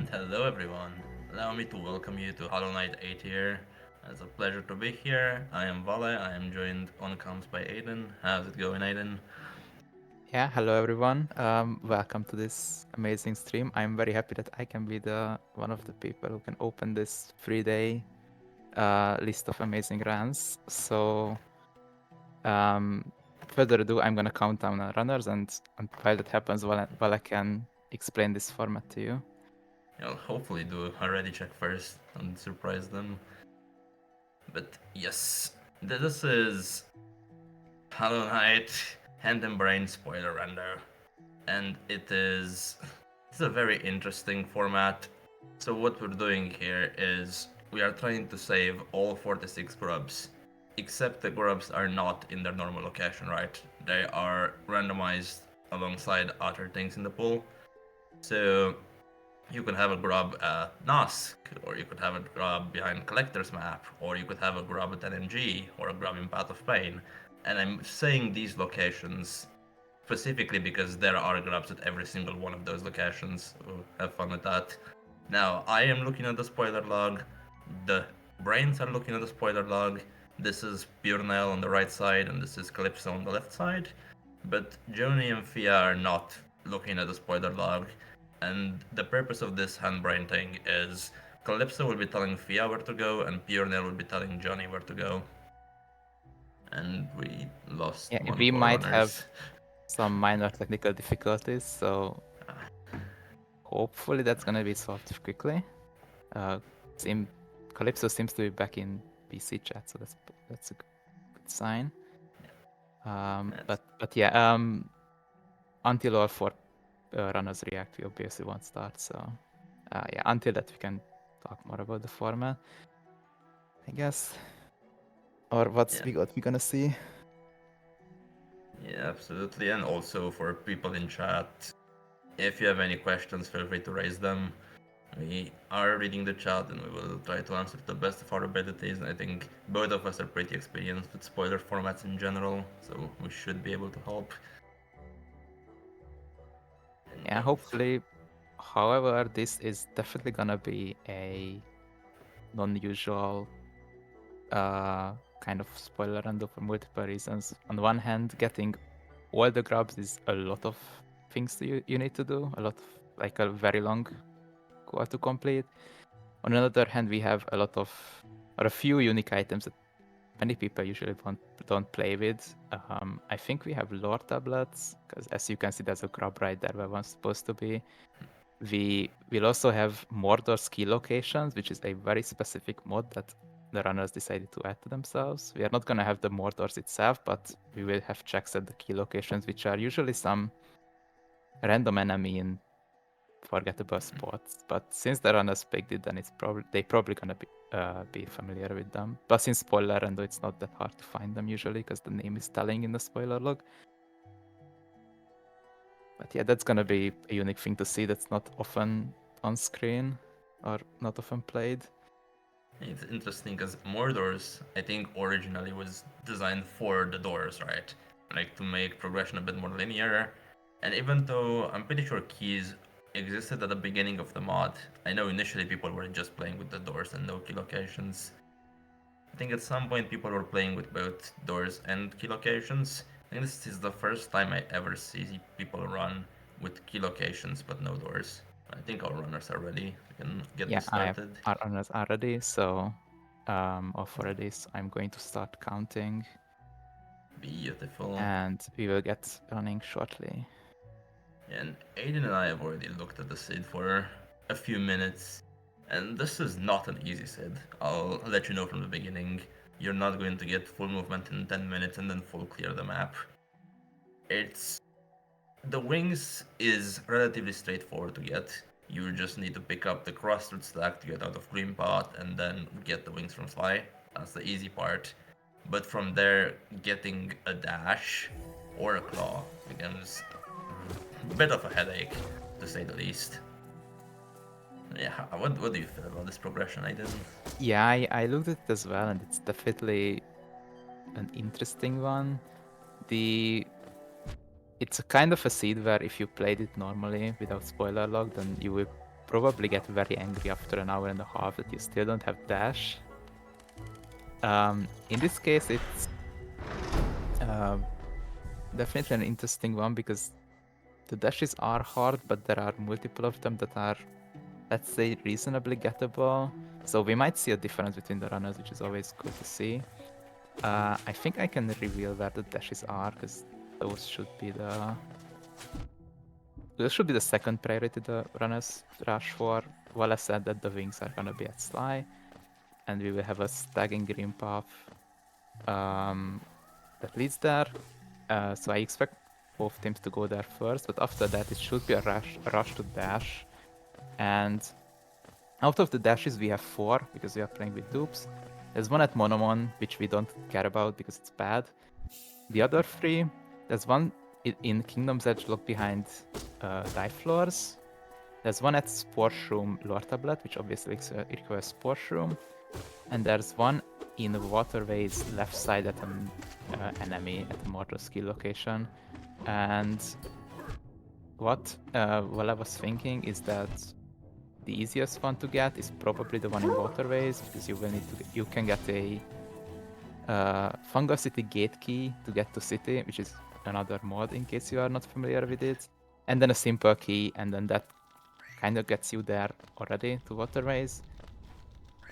And hello everyone. Allow me to welcome you to Hollow Knight 8 here. It's a pleasure to be here. I am Vale. I am joined on comms by Aiden. How's it going, Aiden? Yeah, hello everyone. Welcome to this amazing stream. I'm very happy that I can be the one of the people who can open this 3-day list of amazing runs. So, um, further ado, I'm gonna count down our runners, and while that happens, while I can explain this format to you. I'll hopefully do a ready check first and surprise them. But yes, this is Hollow Knight Hand and Brain spoiler render. And it's a very interesting format. So what we're doing here is we are trying to save all 46 grubs, except the grubs are not in their normal location, right? They are randomized alongside other things in the pool. So you could have a grub at Nosk, or you could have a grub behind Collector's Map, or you could have a grub at NMG, or a grub in Path of Pain. And I'm saying these locations specifically because there are grubs at every single one of those locations. So have fun with that. Now, I am looking at the spoiler log. The brains are looking at the spoiler log. This is Pure Nail on the right side, and this is Calypso on the left side. But Joni and Fia are not looking at the spoiler log. And the purpose of this hand brain thing is Calypso will be telling Fia where to go, and Pure Nail will be telling Johnny where to go. And we lost Yeah, one we of our might have runners. some minor technical difficulties, so hopefully that's gonna be solved quickly. Uh, seem Calypso seems to be back in PC chat, so that's a good sign. That's But yeah, until all four runners react, we obviously won't start. So yeah, until that we can talk more about the format, I guess. Or yeah. what we gonna see? Yeah, absolutely. And also for people in chat, if you have any questions, feel free to raise them. We are reading the chat and we will try to answer to the best of our abilities. And I think both of us are pretty experienced with spoiler formats in general, so we should be able to help. And Yeah, hopefully. However, this is definitely gonna be a non-usual kind of spoiler rando for multiple reasons. On one hand, getting all the grubs is a lot of things you need to do, a lot of like a very long goal to complete. On another hand, we have a lot of or a few unique items that many people usually don't play with. I think we have lore tablets because, as you can see, there's a grub right there where one's supposed to be. We will also have Mordor's key locations, which is a very specific mod that the runners decided to add to themselves. We are not going to have the Mordors itself, but we will have checks at the key locations, which are usually some random enemy in forgettable spots. But since the runners picked it, then they probably gonna be familiar with them. Plus, in spoiler, and though it's not that hard to find them usually because the name is telling in the spoiler log. But yeah, that's gonna be a unique thing to see. That's not often on screen or not often played. it's interesting because Mordor's, I think, originally was designed for the doors, right? Like to make progression a bit more linear. And even though I'm pretty sure keys existed at the beginning of the mod, I know initially people were just playing with the doors and no key locations. I think at some point people were playing with both doors and key locations. I think this is the first time I ever see people run with key locations but no doors. I think our runners are ready. We can get Yeah, this I have started. our runners are ready, so for this, I'm going to start counting, Beautiful. and we will get running shortly. And Aiden and I have already looked at the Sid for a few minutes, and this is not an easy Sid. I'll let you know from the beginning. You're not going to get full movement in 10 minutes and then full clear the map. It's The wings is relatively straightforward to get. You just need to pick up the crossroad stack to get out of green pot and then get the wings from fly. That's the easy part. But from there, getting a dash or a claw becomes a bit of a headache, to say the least. Yeah, what do you feel about this progression? I didn't. Yeah, I looked at it as well, and it's definitely an interesting one. The It's a kind of a seed where if you played it normally without spoiler log, then you will probably get very angry after an hour and a half that you still don't have dash. In this case, it's definitely an interesting one because the dashes are hard, but there are multiple of them that are, let's say, reasonably gettable. So we might see a difference between the runners, which is always good to see. I think I can reveal where the dashes are because those should be the second priority the runners rush for. Well, I said that the wings are gonna be at Sly, and we will have a stagging green path that leads there. So I expect both teams to go there first, but after that it should be a rush to dash. And out of the dashes we have 4 because we are playing with dupes. There's one at Monomon, which we don't care about because it's bad. The other 3, there's one in Kingdom's Edge locked behind dive floors. There's one at Spore Shroom Lore Tablet, which obviously requires Spore Shroom. And there's one in the waterways left side at an enemy at the mortal skill location. And what I was thinking is that the easiest one to get is probably the one in waterways because you can get a Fungal City gate key to get to city, which is another mod in case you are not familiar with it, and then a simple key, and then that kind of gets you there already to waterways.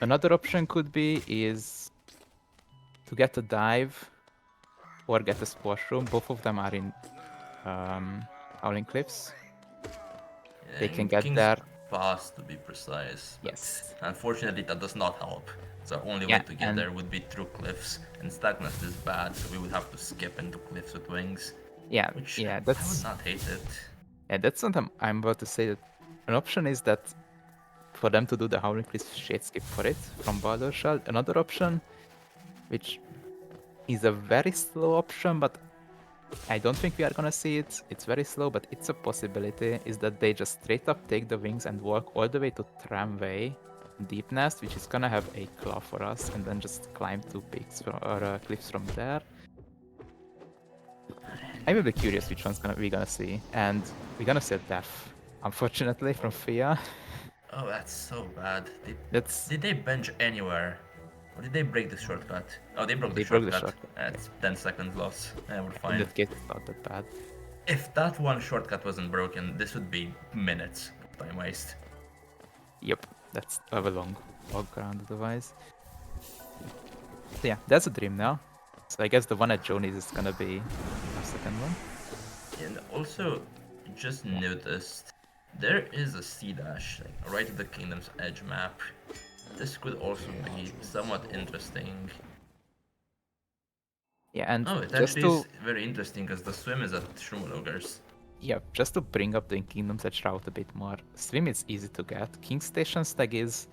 Another option could be is to get a dive or get a splash room. Both of them are in Howling Cliffs. They can get King's there. Pass to be precise, but Yes. unfortunately that does not help. So only way to get there would be through cliffs, and Stagnus is bad, so we would have to skip into cliffs with wings. Yeah, Which yeah, I would not hate it. Yeah, that's what I'm about to say. That an option is that for them to do the Howling Cliff shade skip for it from Baldur's Shell. Another option, which is a very slow option, but I don't think we are gonna see it. It's very slow, but it's a possibility, is that they just straight up take the wings and walk all the way to Tramway Deep Nest, which is gonna have a claw for us, and then just climb 2 peaks or cliffs from there. I will be curious which one's we're gonna see, and we're gonna see a death, unfortunately, from Fia. Oh, that's so bad. That's Did they bench anywhere? Or did they break the shortcut? Oh, they broke the broke the shortcut. shortcut. That's 10 seconds loss. Yeah, we're In fine. that case, it's not that bad. If that one shortcut wasn't broken, this would be minutes of time waste. Yep, that's a long walk around otherwise. So yeah, that's a dream now. So I guess the one at Joni's is gonna be our second one. And also, just noticed there is a sea dash like right at the Kingdom's Edge map. This could also be somewhat interesting. Yeah, and Oh, it just actually is to very interesting because the swim is at Shroomlogers. just to bring up the Kingdom's Edge route a bit more. Swim is easy to get. King Station Stag is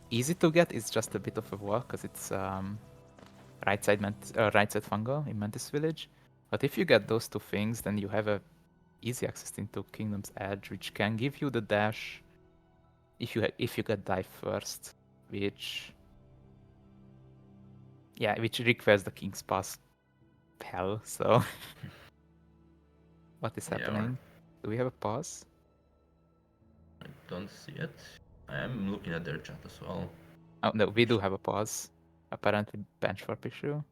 easy to get. It's just a bit of a walk because it's right side fungal in Mantis Village. But if you get those 2 things, then you have a easy access into Kingdom's Edge, which can give you the dash if you get dive first, which requires the King's Pass hell. So what is happening? Do we have a pause? I don't see it. I am looking at their chat as well. Oh no, we do have a pause. Apparently bench for Pichu.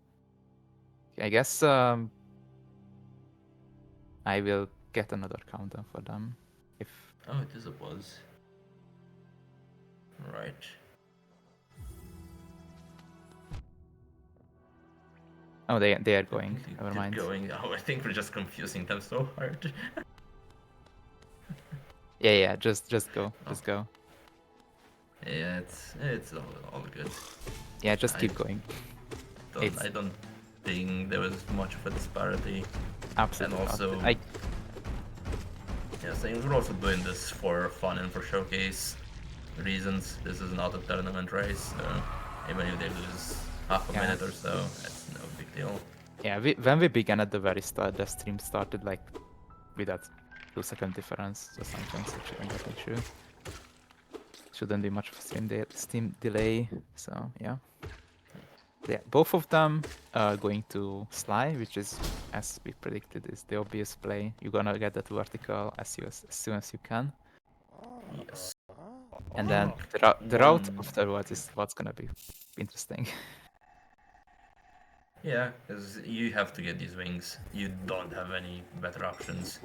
I guess I will get another countdown for them. Oh, it is a pause. Right. Oh, they are going. Never They're mind. going. Oh, I think we're just confusing them so hard. Yeah. Just go. Just go. Yeah, it's all good. Yeah, just keep going. I don't think there was much of a disparity. Absolutely. And also, not. yeah, saying we're also doing this for fun and for showcase reasons. This is not a tournament race, so even if they lose half a minute or so, it's no big deal. Yeah, when we began at the very start, the stream started like with that 2-second difference or something, so it shouldn't get an issue. Shouldn't be much of a stream delay, so yeah. Yeah, both of them are going to Sly, which is, as we predicted, is the obvious play. You're gonna get that vertical as soon as you can. Yes. And then Oh, the route one. afterwards is what's gonna be interesting. Yeah, because you have to get these wings. You don't have any better options.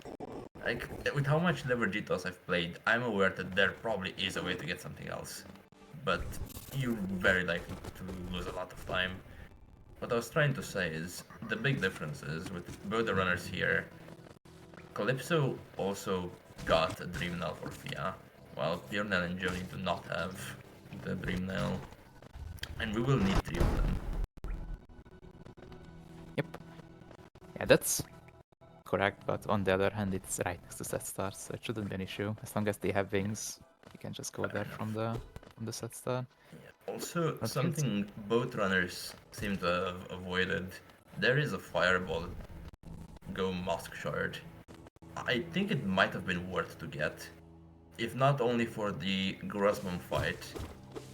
Like, with how much Levergitos I've played, I'm aware that there probably is a way to get something else. But you're very likely to lose a lot of time. What I was trying to say is, the big difference is with both the runners here, Calypso also got a Dream Nail for Fia, while Piernel and Joni do not have the Dream Nail. And we will need three of them. Yep. Yeah, that's correct, but on the other hand, it's right next to set start, so it shouldn't be an issue. As long as they have wings, you can just go Fair there enough. from the set start. Also, Not guilty. something both runners seem to have avoided. There is a fireball go Musk Shard. I think it might have been worth to get, if not only for the Grosmon fight,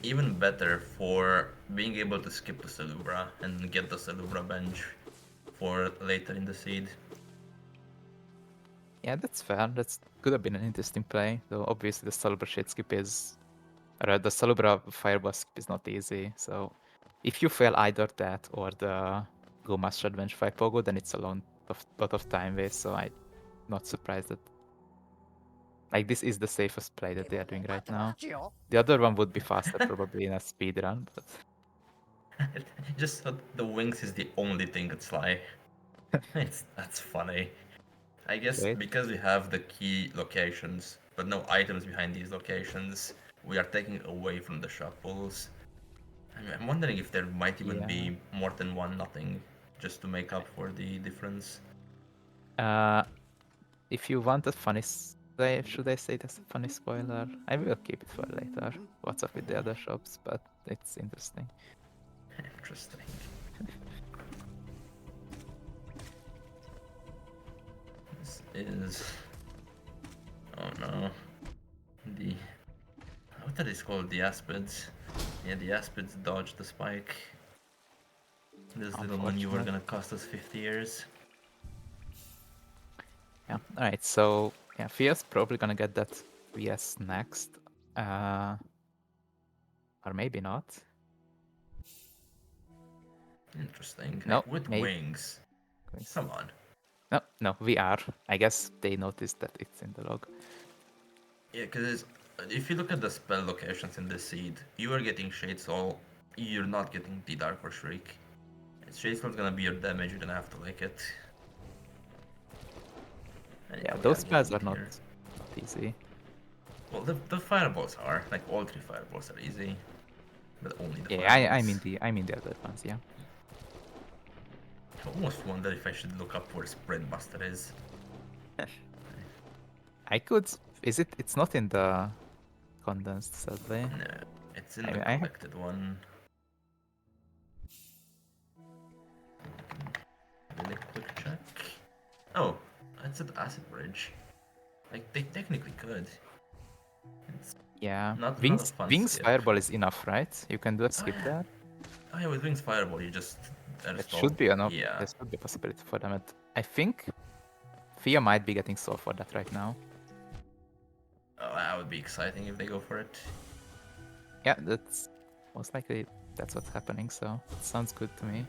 even better for being able to skip the Celubra and get the Celubra bench for later in the seed. Yeah, that's fair. That could have been an interesting play, though obviously the Salubra shade skip is... the Salubra fireball skip is not easy, so if you fail either that or the Go Master Advance 5 Pogo, then it's a lot of time waste, so I'm not surprised that... Like, this is the safest play that they are doing right now. The other one would be faster, probably in a speed run, but... Just thought the wings is the only thing that's like, that's funny. I guess Wait. because we have the key locations, but no items behind these locations, we are taking away from the shuffles. I'm wondering if there might even Yeah. be more than one nothing, just to make up for the difference. Uh, if you want a funny... should I say that's a funny spoiler? I will keep it for later. What's up with the other shops, but it's interesting. Interesting. This is... Oh no. The... What are these called? The Aspids. Yeah, the Aspids dodged the spike. This little maneuver Unfortunate. gonna cost us 50 years. Yeah. Alright, so yeah, Fia's probably gonna get that VS next. Uh, or maybe not. Interesting. No, Like, with maybe. wings. Come on. No, we are. I guess they noticed that it's in the log. Yeah, because if you look at the spell locations in the seed, you are getting Shade Soul, you're not getting the Dark or Shriek. Shade Soul's gonna be your damage, you're gonna have to like it. And Yeah, we are those spells getting are it here. not easy. Well, the fireballs are, like all three fireballs are easy, but only the Yeah, I fireballs. mean the other ones, yeah. I almost wonder if I should look up where Sprint Buster is. I could... Is it... It's not in the condensed, sadly. No, it's in the I have... collected one. Really quick check. Oh, it's at Acid Bridge. Like, they technically could. It's Yeah. not a fun Wings skip. Fireball is enough, right? You can do a Oh skip yeah. there. Oh yeah, with Wings Fireball, you just That install. should be enough. Yeah. There should be a possibility for them. I think Fia might be getting soul for that right now. Oh, that would be exciting if they go for it. Yeah, that's most likely that's what's happening. So it sounds good to me.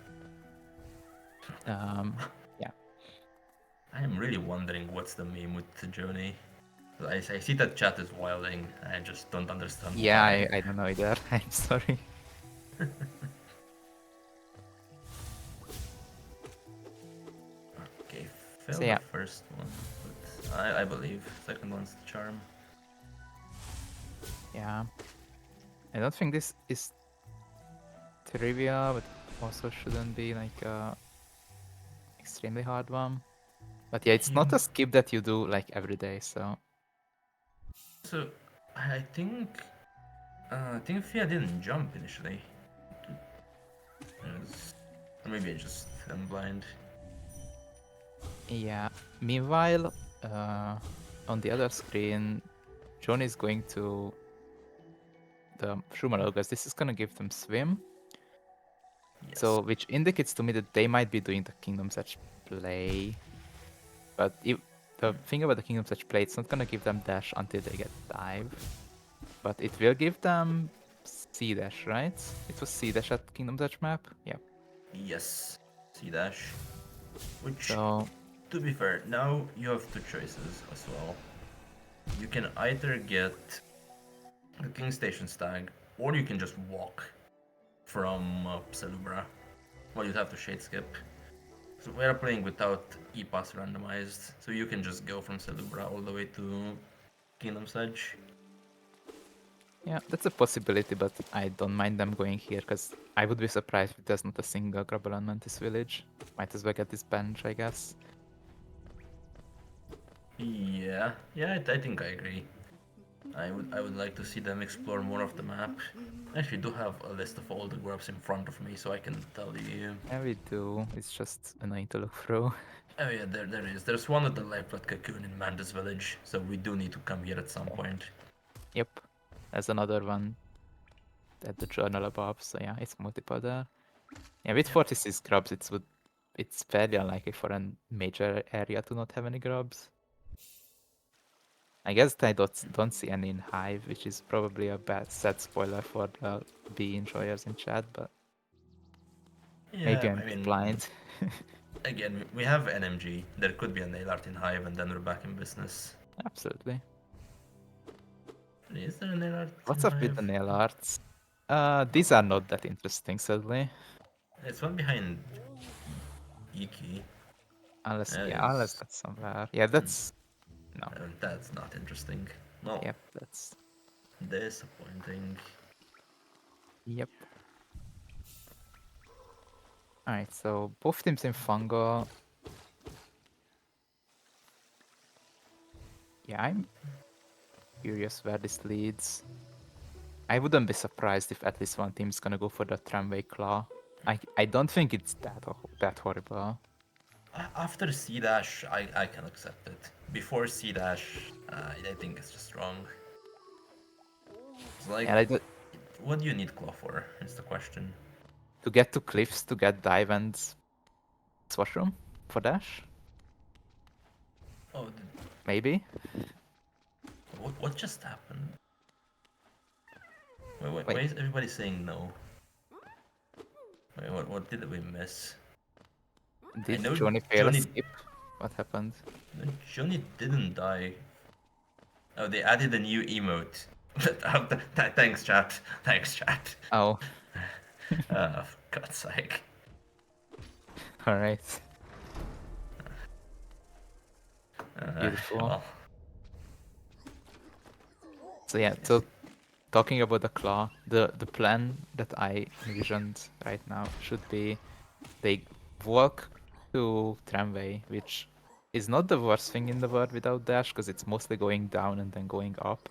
Yeah. I am really wondering what's the meme with the Joni. I see that chat is wilding. I just don't understand Yeah, why. I don't know either. I'm sorry. Okay, fail So the yeah, first one, but I believe second one's the charm. yeah. I don't think this is trivia, but also shouldn't be like a extremely hard one. But yeah, it's not a skip that you do like every day. So So I think Fia didn't jump initially. Or maybe I just am blind. yeah. Meanwhile, on the other screen, John is going to the Shumalogas. This is gonna give them swim. Yes. So, which indicates to me that they might be doing the Kingdom's Edge play. But the thing about the Kingdom's Edge play, it's not gonna give them dash until they get dive. but it will give them C dash, right? It was C dash at Kingdom Touch map. Yep. Yes, C dash. Which, So to be fair, now you have two choices as well. You can either get the King Station Stag, or you can just walk from Celubra. Well, you'd have to shade skip. So we are playing without E-Pass randomized, so you can just go from Celubra all the way to Kingdom's Edge. yeah, that's a possibility, but I don't mind them going here because I would be surprised if there's not a single Grubble on Mantis Village. Might as well get this bench, I guess. Yeah, I think I agree. I would like to see them explore more of the map. I actually do have a list of all the grubs in front of me, so I can tell you. Yeah, we do. It's just annoying to look through. Oh yeah, there is. There's one at the Lifeblood Cocoon in Manda's village, so we do need to come here at some point. Yep. There's another one at the journal above, so yeah, it's multiple there. Yeah, with 46 grubs, it's fairly unlikely for a major area to not have any grubs. I guess I don't see any in Hive, which is probably a bad sad spoiler for the bee enjoyers in chat, but maybe Yeah, I'm I mean, blind. again, we have NMG. There could be a nail art in Hive, and then we're back in business. Absolutely. Is there a nail art in What's up with the Hive? nail arts? These are not that interesting, sadly. It's one behind Iki. Unless Is that's somewhere. Yeah, that's no. that's not interesting. No, Yep, that's disappointing. yep. Alright, so both teams in Fungal. Yeah, I'm curious where this leads. I wouldn't be surprised if at least one team's gonna go for the tramway claw. I don't think it's that horrible. After C dash, I can accept it. Before C dash, I think it's just wrong. It's like, And I do, what do you need claw for? Is the question. to get to cliffs to get dive and washroom for dash, Oh, maybe. what just happened? Why Wait, is everybody saying no? Wait, what did we miss? I did know Johnny fail a Johnny skip? What happened? Johnny didn't die. Oh, they added a new emote. Thanks, chat. Thanks, chat. Oh, For God's sake. alright. Beautiful. Well, So yeah, so talking about the claw, the plan that I envisioned right now should be they walk to tramway, which is not the worst thing in the world without dash, because it's mostly going down and then going up.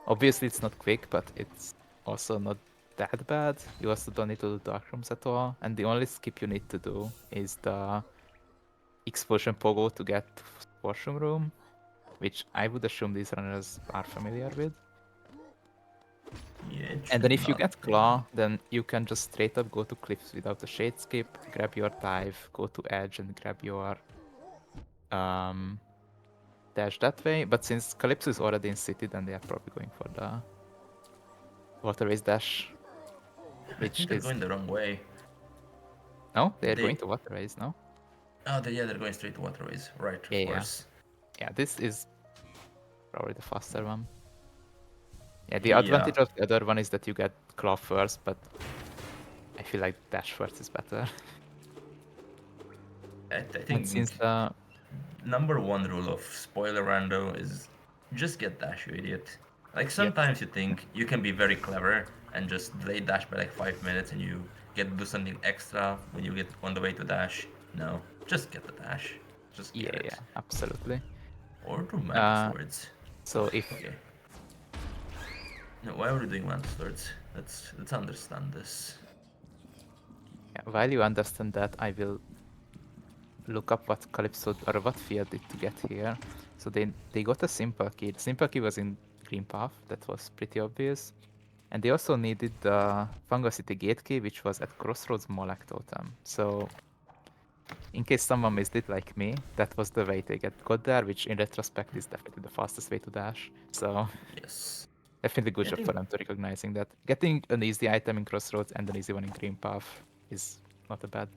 Obviously, it's not quick, but it's also not that bad. You also don't need to do dark rooms at all, and the only skip you need to do is the explosion pogo to get to washroom room, which I would assume these runners are familiar with. yeah, it And then should if you not. get claw, then you can just straight up go to cliffs without a shade skip, grab your dive, go to edge and grab your dash that way. But since Calypso is already in city, then they are probably going for the waterways dash, I which think they're is going the wrong way. no, they are going They to waterways, no? they're going straight to waterways. Right, Yeah, of yeah, course. yeah. This is probably the faster one. Yeah, the Yeah, advantage of the other one is that you get claw first, but I feel like dash first is better. I And think since the number one rule of spoiler rando is just get dash, you idiot. Like yep, sometimes you think you can be very clever and just delay dash by like 5 minutes and you get to do something extra when you get on the way to dash. No, just get the dash. Just yeah, get it. yeah, absolutely. Or do mantis Uh, swords. so if Okay. No, why are we doing mantis swords? Let's understand this. yeah, while you understand that, I will look up what Calypso or what Fiat did to get here. So they got a simple key. The simple key was in Green Path. That was pretty obvious. And they also needed the Fungal City gate key, which was at Crossroads Molek Totem. So in case someone missed it like me, that was the way they got there, which in retrospect is definitely the fastest way to dash. So Yes. Definitely good I job think for them to recognizing that. Getting an easy item in Crossroads and an easy one in Green Path is not a bad,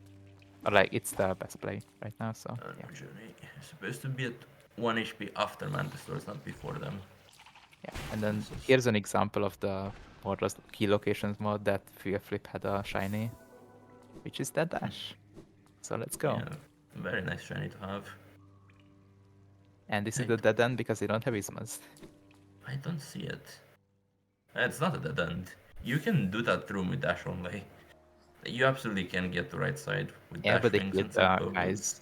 or like it's the best play right now. So yeah, Journey is supposed to be at 1 HP after Mantis Lords, not before them. yeah. And then This is here's an example of the Warlords key locations mod that Fear Flip had a shiny, which is that dash. So let's go. yeah, very nice shiny to have. And this is I, the dead end because they don't have Ismas. I don't see it. It's not a dead end. You can do that room with dash only. You absolutely can get to right side with Yeah, dash but they wings killed and some the Go-Go's. guys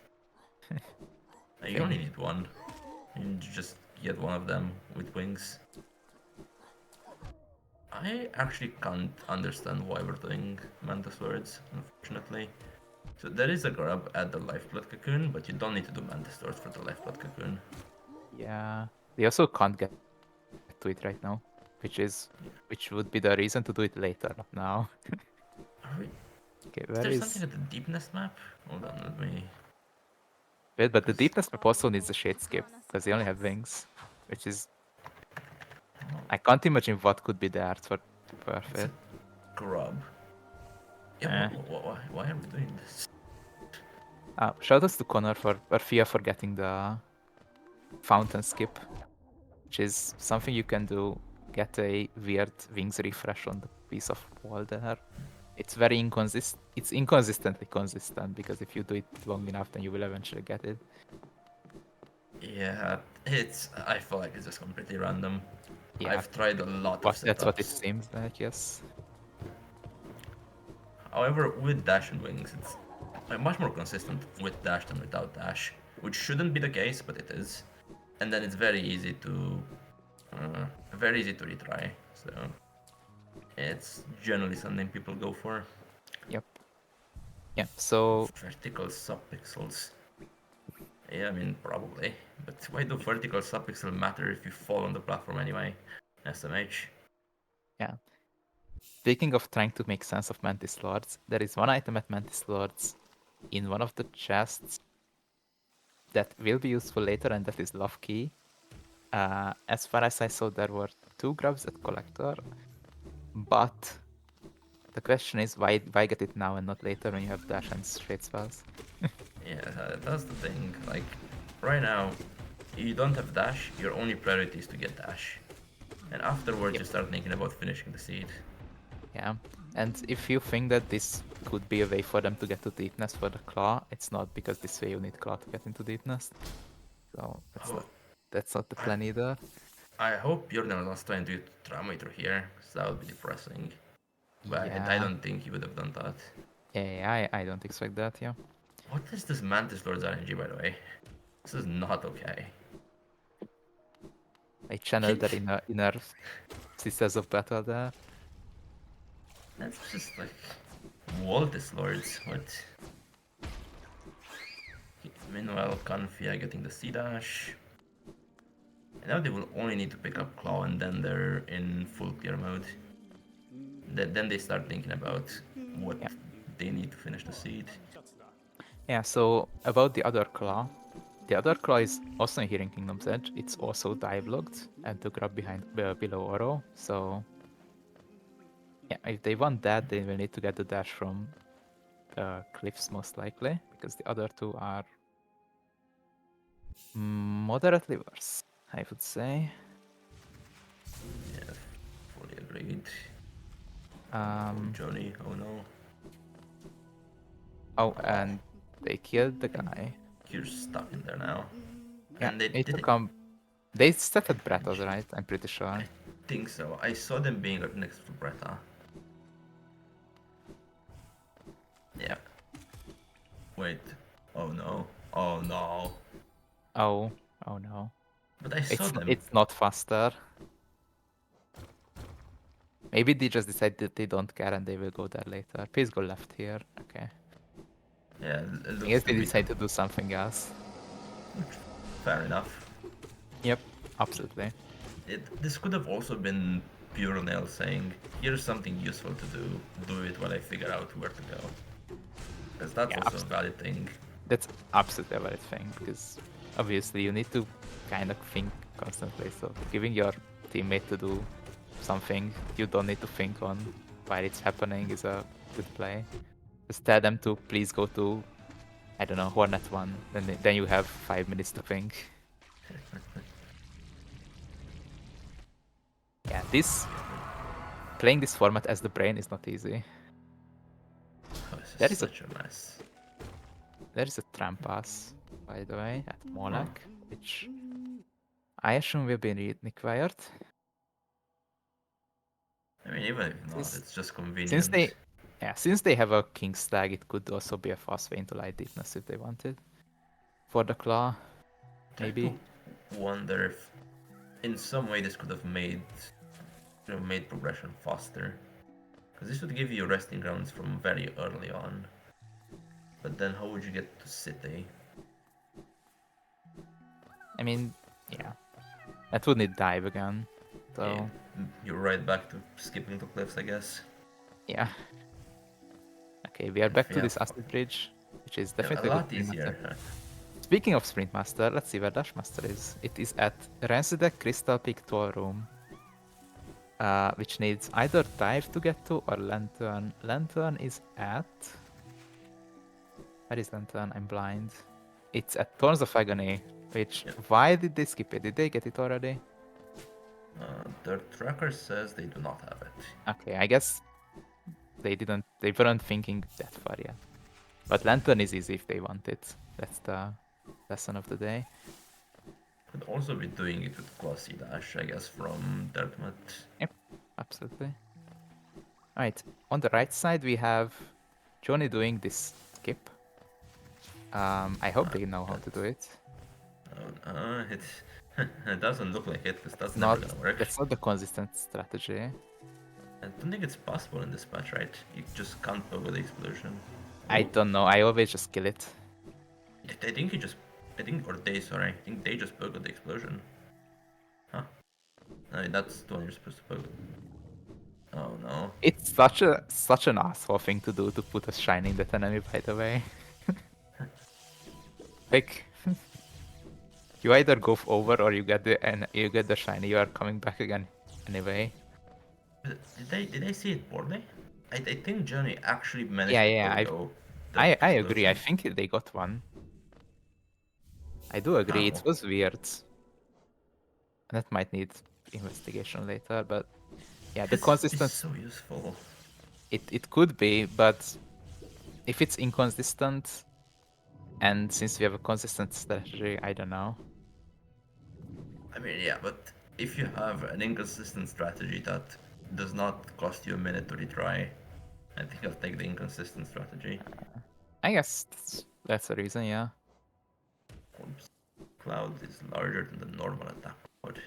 You only thing. need one. You just get one of them with wings. I actually can't understand why we're doing Mantis Lords, unfortunately. So there is a grab at the Lifeblood Cocoon, but you don't need to do Mantis Lords for the Lifeblood Cocoon. Yeah, they also can't get to it right now, which would be the reason to do it later, not now. Are we, Okay, is where there something is at the Deepness map? Hold on, let me... wait? But the Because... deepness map also needs a shade skip because they only have wings, which is I can't imagine what could be there for It's a perfect. grub. Yeah, Eh. why are we doing this? Shout outs to Connor for or Fia for getting the fountain skip, which is something you can do. Get a weird wings refresh on the piece of wall there. It's very inconsistent. It's inconsistently consistent because if you do it long enough, then you will eventually get it. Yeah, I feel like it's just completely random. Yeah, I've tried a lot of that's what it setups. seems like. Yes. However, with dash and wings, it's much more consistent with dash than without dash, which shouldn't be the case, but it is. And then it's very easy to retry. So it's generally something people go for. Yep. Yeah. So Vertical subpixels. Yeah, I mean probably. But why do vertical subpixels matter if you fall on the platform anyway? SMH. yeah. Speaking of trying to make sense of Mantis Lords, there is one item at Mantis Lords in one of the chests that will be useful later, and that is Love Key. As far as I saw, there were 2 grubs at Collector, but the question is why get it now and not later when you have dash and shade spells? Yeah, that's the thing. Like, right now, you don't have dash, your only priority is to get dash. And afterwards, Yep. you start thinking about finishing the seed. Yeah, and if you think that this could be a way for them to get to deepness for the claw, it's not, because this way you need claw to get into deepness. So Oh, that's not the I, plan either. I hope you're not trying to get Traumator here, so that would be depressing. But I Yeah, don't think you would have done that. yeah, I don't expect that. Yeah, What is this Mantis Lord's RNG, by the way? This is not okay. I channeled that inner Sisters of Battle there. That's just like Waltis Lords. What? Meanwhile, Confia getting the C dash. And now they will only need to pick up Claw and then they're in full clear mode. Then they start thinking about what Yeah, they need to finish the seed. yeah. So about the other claw is also here in Kingdom's Edge. It's also dive locked and to grab behind below Oro. So yeah, if they want that, they will need to get the dash from cliffs most likely, because the other 2 are moderately worse, I would say. Yeah, fully agreed. Oh, Um, Johnny, oh no. oh, and they killed the guy. You're stuck in there now. Yeah, And they it did took it. They started Bretos, right? I'm pretty sure. I think so. I saw them being right next to Bretta. Yeah. Wait. Oh no. Oh no. Oh, oh no. But I saw them. It's not faster. Maybe they just decide that they don't care and they will go there later. Please go left here. Okay. Yeah, it I looks guess to they be decide to do something else. fair enough. Yep, absolutely. This could have also been pure nail saying, here's something useful to do it while I figure out where to go. Because that's Yeah, also a valid thing. that's absolutely a valid thing, because obviously you need to kind of think constantly. So giving your teammate to do something you don't need to think on while it's happening is a good play. Just tell them to please go to, I don't know, Hornet 1, then you have 5 minutes to think. Yeah, playing this format as the brain is not easy. Oh, this There is is a such a mess. there is a tram pass, by the way, at Molak, which I assume will be required. I mean, even if not, Since it's just since convenient. they have a King Stag, it could also be a fast way into light deepness if they wanted. For the claw, Try maybe. to wonder if, in some way, this could have made progression faster. Because this would give you resting grounds from very early on. But then, how would you get to City? I mean, yeah, that would need dive again. So Yeah, you're right back to skipping the cliffs, I guess. yeah. Okay, we are And back to yeah, this acid bridge, which is yeah, a definitely a good lot sprint easier. master. Speaking of sprint master, let's see where Dash Master is. It is at Rancid Crystal Peak Tour Room, which needs either dive to get to or lantern. Lantern is at. Where is lantern? I'm blind. It's at Thorns of Agony. Which, Yep. why did they skip it? Did they get it already? Their tracker says they do not have it. Okay, I guess they weren't thinking that far yet. But lantern is easy if they want it. That's the lesson of the day. Could also be doing it with Classy Dash, I guess, from Dirtmut. Yep, absolutely. Alright, on the right side we have Johnny doing this skip. I hope they know how to do it. It, it doesn't look like it, because that's It's never not gonna work. That's not the consistent strategy. I don't think it's possible in this patch, right? You just can't poke with the explosion. I Oh, don't know, I always just kill it. I think he just, I think they just poke with the explosion. Huh? No, that's the one you're supposed to poke. Oh no. It's such an asshole thing to do to put a shine in that enemy, by the way. Like you either go over or you get the shiny, you are coming back again anyway. Did I see it poorly? I think Johnny actually managed Yeah, to yeah, pogo that I agree. I explosion. think they got one. I do agree. It How? was weird. That might need investigation later, but yeah, the This would be consistent so useful. it could be, but if it's inconsistent, and since we have a consistent strategy, I don't know. I mean, yeah, but if you have an inconsistent strategy that does not cost you a minute to retry, I think I'll take the inconsistent strategy. I guess that's a reason, yeah. Corpse cloud is larger than the normal attack cloud.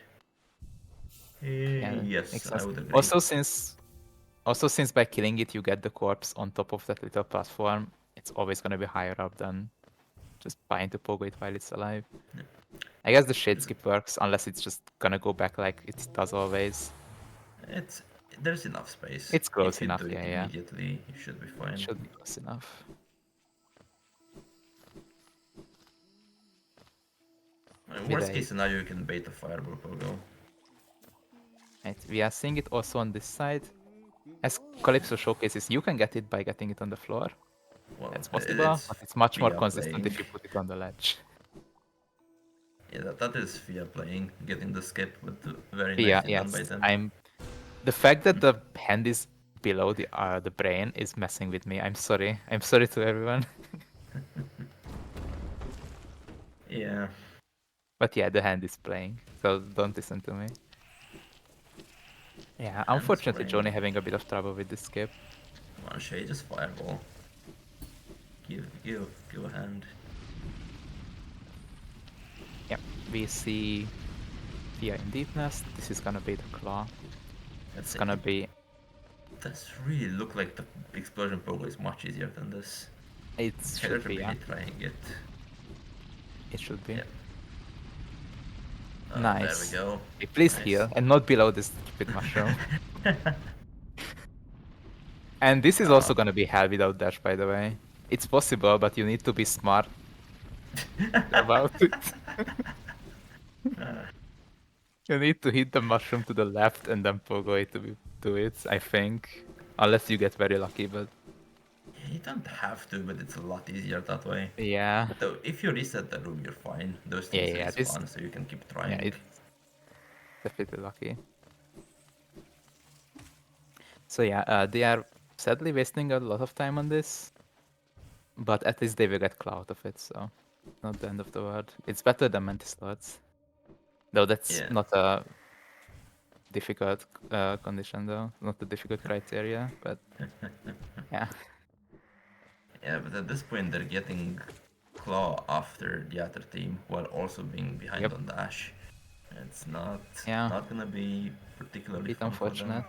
Yeah, that Yes, makes I sense. would agree. Also since by killing it you get the corpse on top of that little platform, it's always gonna be higher up than just trying to pogo it while it's alive. Yeah. I guess the shade skip works unless it's just gonna go back like it does always. It's there's enough space. It's close If you enough, do it yeah. immediately, you should be It fine. should be close enough. In worst case scenario, you can bait a fireball pogo. Right, we are seeing it also on this side. As Calypso showcases, you can get it by getting it on the floor. Well, That's possible, it's but it's much more via consistent playing. if you put it on the ledge. Yeah, that is via playing, getting the skip, but very Yeah, nicely done by yes. them. The fact that the hand is below the brain is messing with me. I'm sorry. I'm sorry to everyone. Yeah. But yeah, the hand is playing, so don't listen to me. Yeah, Hands unfortunately, playing. Johnny having a bit of trouble with this skip. Come on, Shay, just fireball. Give a hand. Yep, we see Thea in deepness. This is gonna be the claw. It's gonna be. Does really look like the explosion pogo is much easier than this. It Better should to be, be yeah. trying it. It should be. Yep. Nice. There we go. Hey, please Nice. heal and not below this stupid mushroom. And this is also gonna be hell without dash, by the way. It's possible, but you need to be smart about it. You need to hit the mushroom to the left and then pogo it to do it, I think. Unless you get very lucky, but You don't have to, but it's a lot easier that way. yeah. Though, if you reset the room, you're fine. Those Yeah, things yeah, this, respawn, so you can keep yeah, trying. it's definitely lucky. So yeah, they are sadly wasting a lot of time on this, but at least they will get claw out of it, so not the end of the world. It's better than Mantis Lords. Though that's Yeah. not a difficult condition though, not a difficult criteria, but yeah. Yeah, but at this point, they're getting claw after the other team while also being behind Yep, on dash. It's yeah, not gonna be particularly bit fun for them. unfortunate.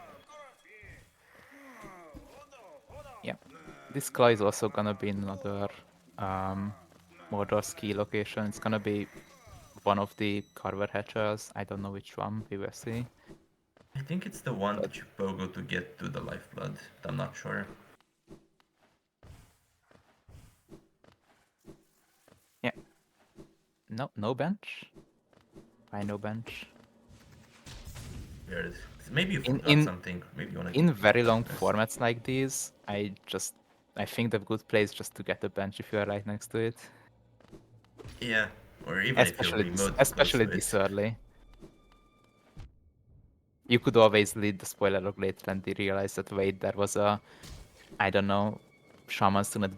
Yeah. This claw is also gonna be in another um Mordor's key location. It's gonna be one of the Carver hatchers. I don't know which one, we will see. I think it's the one But that you pogo to get to the lifeblood. I'm not sure. yeah. No bench. Why no bench? Weird. Maybe you In forgot in something. Maybe you wanna keep in very long this. formats like these, I think the good play is just to get a bench if you are right next to it. Yeah, or even if you're remotely close Especially to this it. early. You could always lead the spoiler log later and realize that wait, there was a I don't know, Shaman Sunat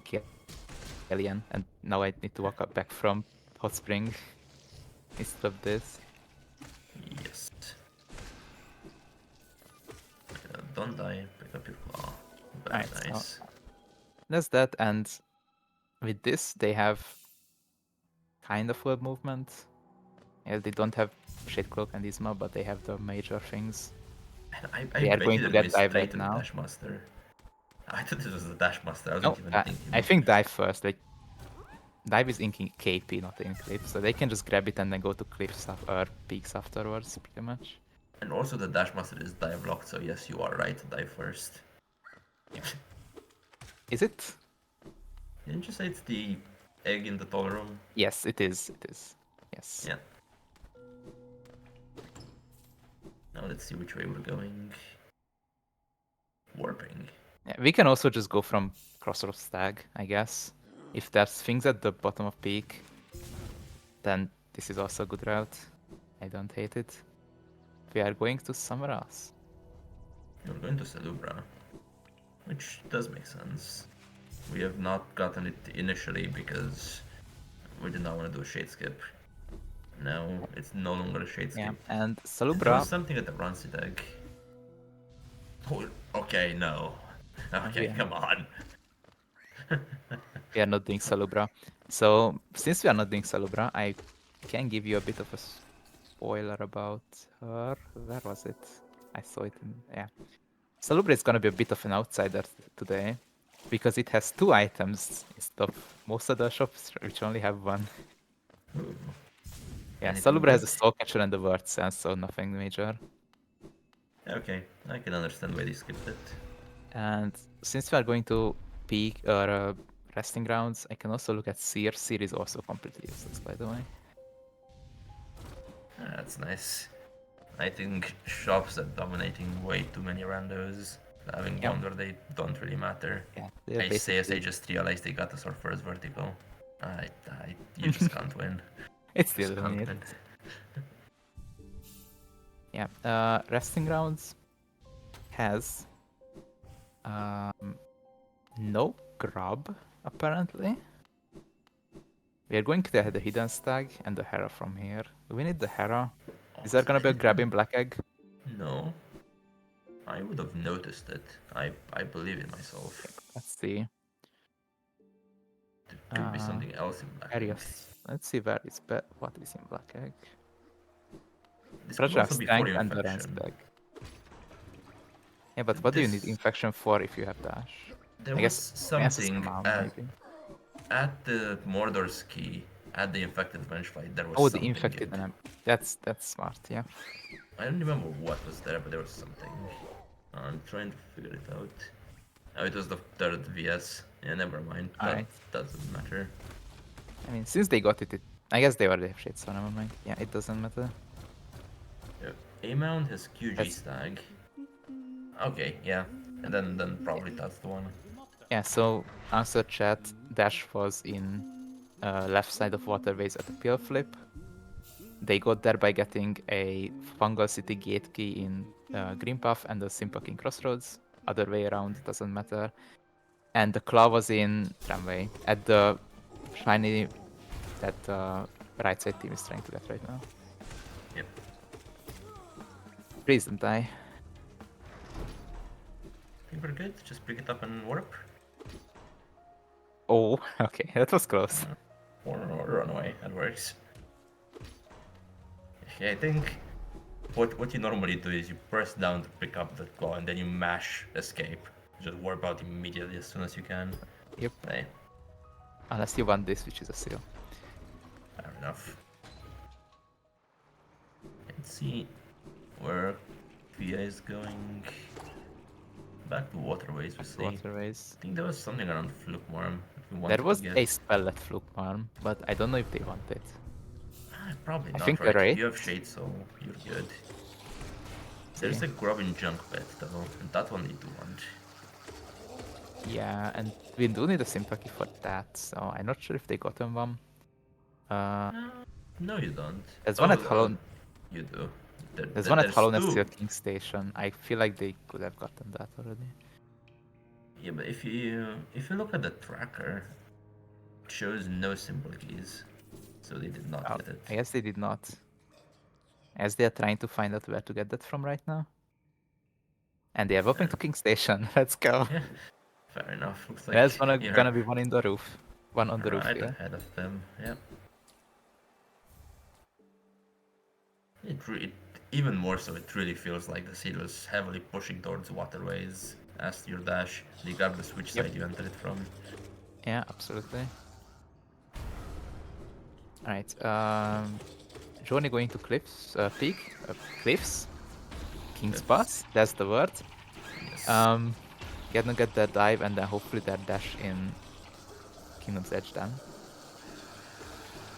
Galleon, and now I need to walk up back from Hot Spring instead of this. Yes. Don't die. Pick up your claw. Very Alright, so nice. that's that, and with this they have kind of full movement. Yeah, they don't have Shade Cloak and Isma, but they have the major things. And I They are bet going you to didn't go get dive straight right to the now. Dash Master. I thought this was the Dash Master. I No, wasn't even I thinking. think dive first. Like dive is inking KP, not in cliffs, so they can just grab it and then go to cliffs or peaks afterwards, pretty much. And also the Dash Master is dive locked, so yes, you are right to dive first. Yeah. Is it? Didn't you say it's the egg in the tall room? Yes, it is. It is. Yes. Yeah. Now let's see which way we're going. Warping. Yeah, we can also just go from Crossroads Stag, I guess. If there's things at the bottom of peak, then this is also a good route. I don't hate it. We are going to somewhere else. We're going to Salubra, which does make sense. We have not gotten it initially because we did not want to do a shade skip. Now it's no longer a shade Yeah, skip. and And there was Salubra, something at the Rancid egg. Oh, okay, no. Okay, come on. we are not doing Salubra. So, since we are not doing Salubra, I can give you a bit of a spoiler about her. Where was it? I saw it in... Yeah. Salubra is gonna be a bit of an outsider today, because it has 2 items instead of most other shops which only have 1. Ooh. Yeah, Anything Salubra has good? a Soul Catcher and the Word Sense, so nothing major. Okay, I can understand why they skipped it. And since we are going to peak or resting grounds, I can also look at Seer. Seer is also completely useless, by the way. That's nice. I think shops are dominating way too many randos. Having Yeah, one where they don't really matter. yeah, they're I say as I basically... just realized they got us our first vertical. You just can't win. It's You still just doing can't it. win. Yeah, resting grounds has no grub, apparently. We are going to the hidden stag and the Hera from here. Do we need the Hera? Is there gonna be a grab in black egg? No, I would have noticed it. I believe in myself. Let's see. There could be something else in black egg. Arius. Let's see what is in black egg. This could Fragile also be for strength and the infection. rancid egg. Yeah, but what do you need This infection for if you have dash? there I was guess Princess something Mom, maybe. at the Mordor's key at the infected bench fight. There was Oh, the something infected good. enemy. That's smart, yeah. I don't remember what was there, but there was something. I'm trying to figure it out. Oh, it was the third VS. Yeah, never mind. That Alright. doesn't matter. I mean, since they got it, I guess they already have shit, so never mind. Yeah, it doesn't matter. A mount has QG That's stag. Okay, yeah. And then probably that's the one. yeah. So answer chat. Dash was in left side of waterways at the pill flip. They got there by getting a Fungal City gate key in Green Path and the Sympaking Crossroads. Other way around doesn't matter. And the claw was in tramway at the shiny that right side team is trying to get right now. Yep. Please don't die. I think we're good. Just pick it up and warp. Oh, okay, that was close. Or run away. That works. Yeah, I think what you normally do is you press down to pick up the claw and then you mash escape. Just warp out immediately as soon as you can. Yep. Hey, Unless you want this, which is a seal. fair enough. Let's see where Via is going. Back to waterways, we see. Waterways. I think there was something around Flukmarm that we There wanted was to get. a spell at Flukmarm, but I don't know if they want it. Probably I not, think right? right. You have Shade, so you're good. There's See? a Grub in Junk Pet, though, and that one they do want. Yeah, and we do need a sympathy for that, so I'm not sure if they gotten one. No, you don't. There's one Oh, at Hollow. you do. There's one at There's Hollow next to two. the King Station. I feel like they could have gotten that already. Yeah, but if you look at the tracker, it shows no symbol keys, so they did not Oh, get it. I guess they did not. As they are trying to find out where to get that from right now. And they are open to King Station. Let's go. Yeah, fair enough. Looks There's like you're gonna be one in the roof. One on the roof right here. ahead of them. Yeah. It even more so. It really feels like the seed was heavily pushing towards waterways. As your dash, they grab the switch Yep. side you entered it from. Yeah, absolutely. Alright, Johnny going to cliffs, peak, cliffs, King's Pass, that's the word. Yes. Gonna get that dive and then hopefully that dash in Kingdom's Edge then.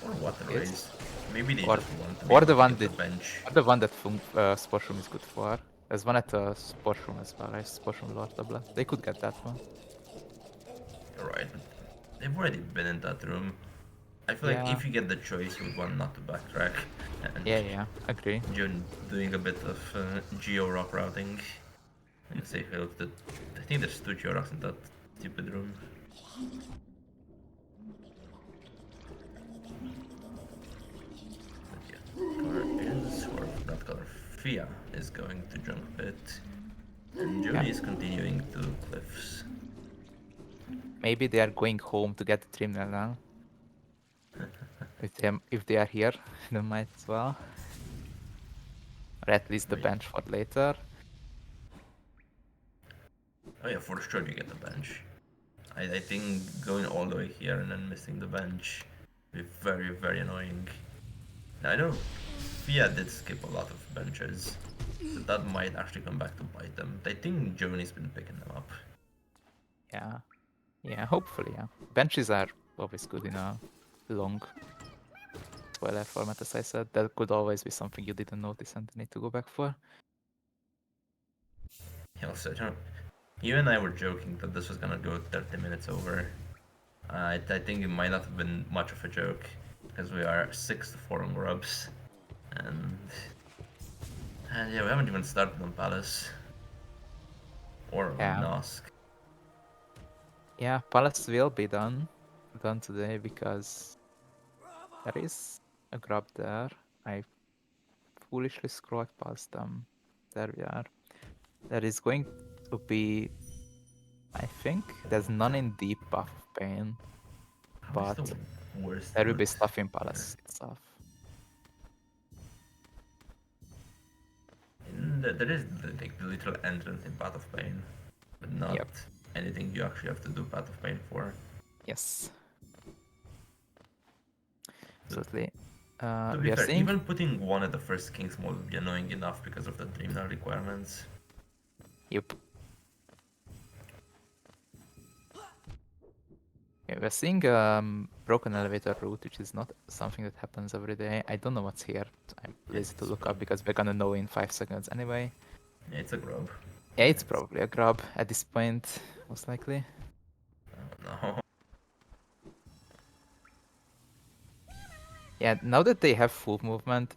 Or waterways. Maybe they Or, just want to be or able the to one get the that, bench. or the one that Sportroom is good for. There's one at Sportroom as well, right? Sportroom Lord Tabla. They could get that one. You're right, but they've already been in that room. I feel like Yeah. if you get the choice, you would want not to backtrack. And Yeah, agree. June doing a bit of geo rock routing. And say, look, I think there's two geo rocks in that stupid room. But yeah, color is, or not color, Fia is going to junk pit. And Juni is continuing to cliffs. Maybe they are going home to get the trim now. If they are here, they might as well. Or at least the bench for later. Oh yeah, for sure you get the bench. I think going all the way here and then missing the bench would be very, very annoying. Now, I know Fia did skip a lot of benches, so that might actually come back to bite them. I think Joni's been picking them up. Yeah, hopefully, yeah. Benches are always good in a long spoiler format, as I said. That could always be something you didn't notice and need to go back for. Also, you and I were joking that this was gonna go 30 minutes over. I think it might not have been much of a joke, because we are 6-4 on Grubs. And yeah, we haven't even started on Palace. Or on Nosk. Yeah, Palace will be done today because there is a grub there. I foolishly scrolled past them. There we are. There is going to be, I think, there's none in Deep Path of Pain, but there will be stuff in Palace itself. There is like the literal entrance in Path of Pain, but not anything you actually have to do Path of Pain for. Yes. Absolutely. To be fair, even putting one at the first King's mode would be annoying enough because of the Dreamnal requirements. Yep. Okay, we're seeing broken elevator route, which is not something that happens every day. I don't know what's here. I'm lazy to look up because we're gonna know in 5 seconds anyway. Yeah, it's a grub. Yeah, it's probably a grub at this point, most likely. No. Yeah, now that they have full movement,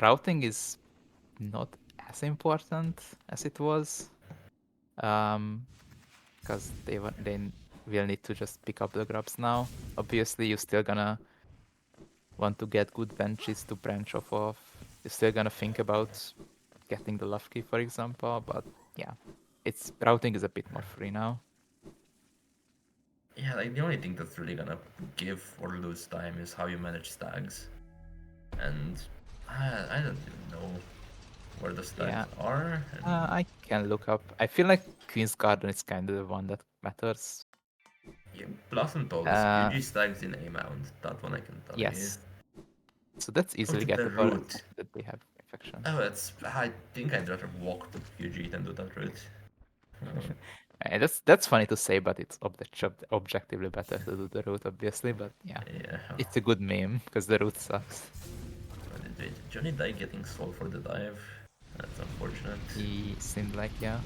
routing is not as important as it was. Because they will need to just pick up the grubs now. Obviously, you're still gonna want to get good benches to branch off of. You're still gonna think about getting the love key, for example, but yeah, its routing is a bit more free now. Yeah, like the only thing that's really gonna give or lose time is how you manage stags. And I don't even know where the stags Yeah, are. And I can look up. I feel like Queen's Garden is kind of the one that matters. yeah, Blossom told us Uh, QG stags in A mount. That one I can tell you. yes, so that's Oh, easily the gettable route. that they have infection. Oh, it's. I think I'd rather walk to QG than do that route. And that's funny to say, but it's objectively better to do the route, obviously. But yeah, Yeah. it's a good meme because the route sucks. Did Johnny die getting soul for the dive? That's unfortunate. He seemed like, yeah,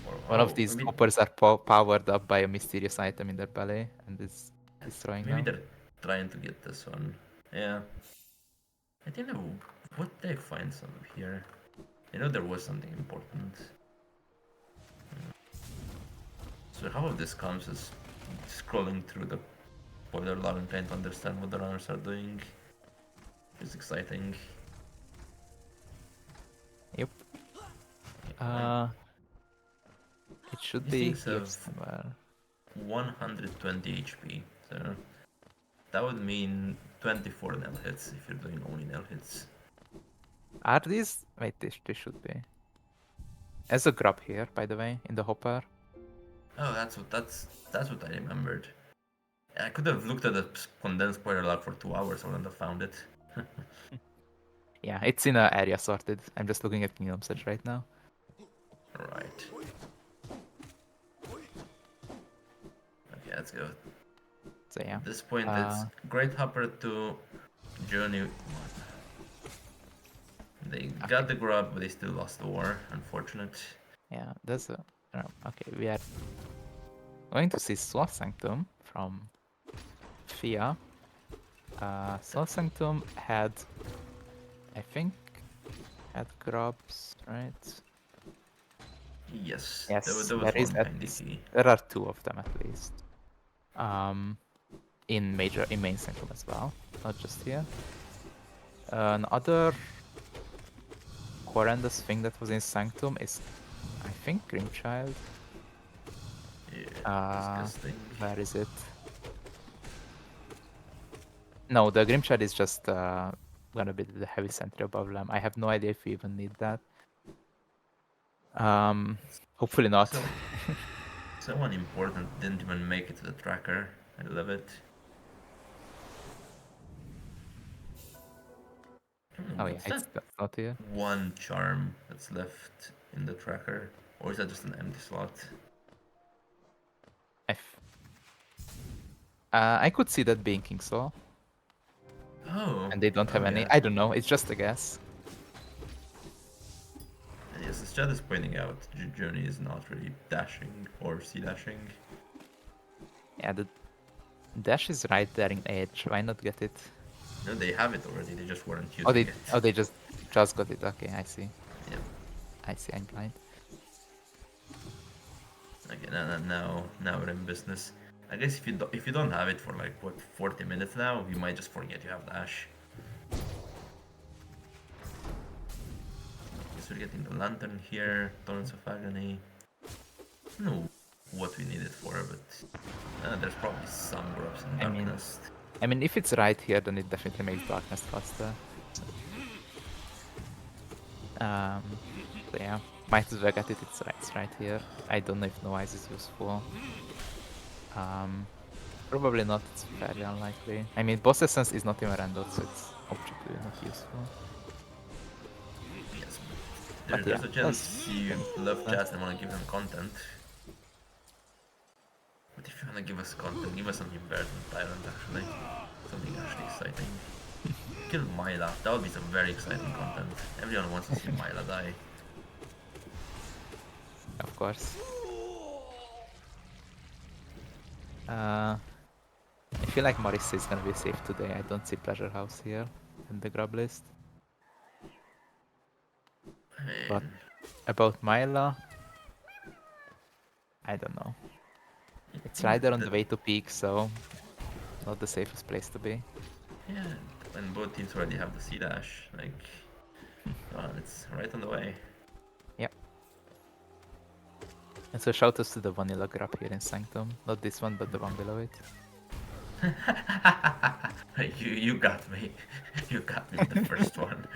Or, one of oh, these hoppers are powered up by a mysterious item in their belly and is destroying maybe them. they're trying to get this one. Yeah. I don't know. What did they find some here? I know there was something important. So how of this comes is scrolling through the spoiler log and trying to understand what the runners are doing. It's exciting. Yep. Like, It should these be things here have somewhere. 120 HP, so that would mean 24 nail hits if you're doing only nail hits. Are these? Wait, they should be. There's a grub here, by the way, in the hopper. Oh, that's what I remembered. I could have looked at the condensed spoiler log for 2 hours. I wouldn't have found it. Yeah, it's in a area sorted. I'm just looking at Kingdom Search right now. Right. Okay, let's go. So yeah. At this point, it's Great Hopper to Journey. They got the grub, but they still lost the war. Unfortunate. Yeah, there's a. Okay, we are going to see Soul Sanctum from Fia. Soul Sanctum had, I think, had grubs, right? Yes, Yes, there was there is one at behind least. DP. There are 2 of them at least. In main Sanctum as well, not just here. Another horrendous thing that was in Sanctum is, I think, Grimchild. Yeah, disgusting. Where is it? No, the Grimchild is just gonna be the heavy sentry above them. I have no idea if we even need that. Hopefully not. So, someone important didn't even make it to the tracker. I love it. Oh yeah, What's that that's not here. one charm that's left in the tracker? Or is that just an empty slot? I could see that being King Soul. Oh. And they don't have any. Yeah. I don't know. It's just a guess. Yes, as Chad is pointing out, Journey is not really dashing or sea dashing. Yeah, the dash is right there in edge. Why not get it? No, they have it already. They just weren't using Oh, they it. oh they just got it. Okay, I see. Yeah. I see. I'm blind. Okay, now we're in business. I guess if you don't have it for like what 40 minutes now, you might just forget you have dash. Guess we're getting the lantern here, Torrents of Agony. I don't know what we need it for, but there's probably some grubs in darkness. I mean, if it's right here, then it definitely makes darkness faster. So yeah, might as well get it. It's right here. I don't know if Noise is useful. Probably not. It's fairly unlikely. I mean, Boss Essence is not even Rando, so it's objectively not useful. Yes, But there's yeah, a chance you love chat and want to give them content. But if you wanna give us content, give us something better than Tyrant actually. Something actually exciting. Kill Myla, that would be some very exciting content. Everyone wants to see Myla die. Of course. Uh, I feel like Marissa is gonna be safe today. I don't see Pleasure House here in the grab list. I But mean, about Myla, I don't know. I It's think Rider on that, the way to peak, so not the safest place to be. yeah, when both teams already have the C dash, like, well, it's right on the way. Yep. And so shout outs to the vanilla grab here in Sanctum. Not this one, but the one below it. You got me. You got me with the first one.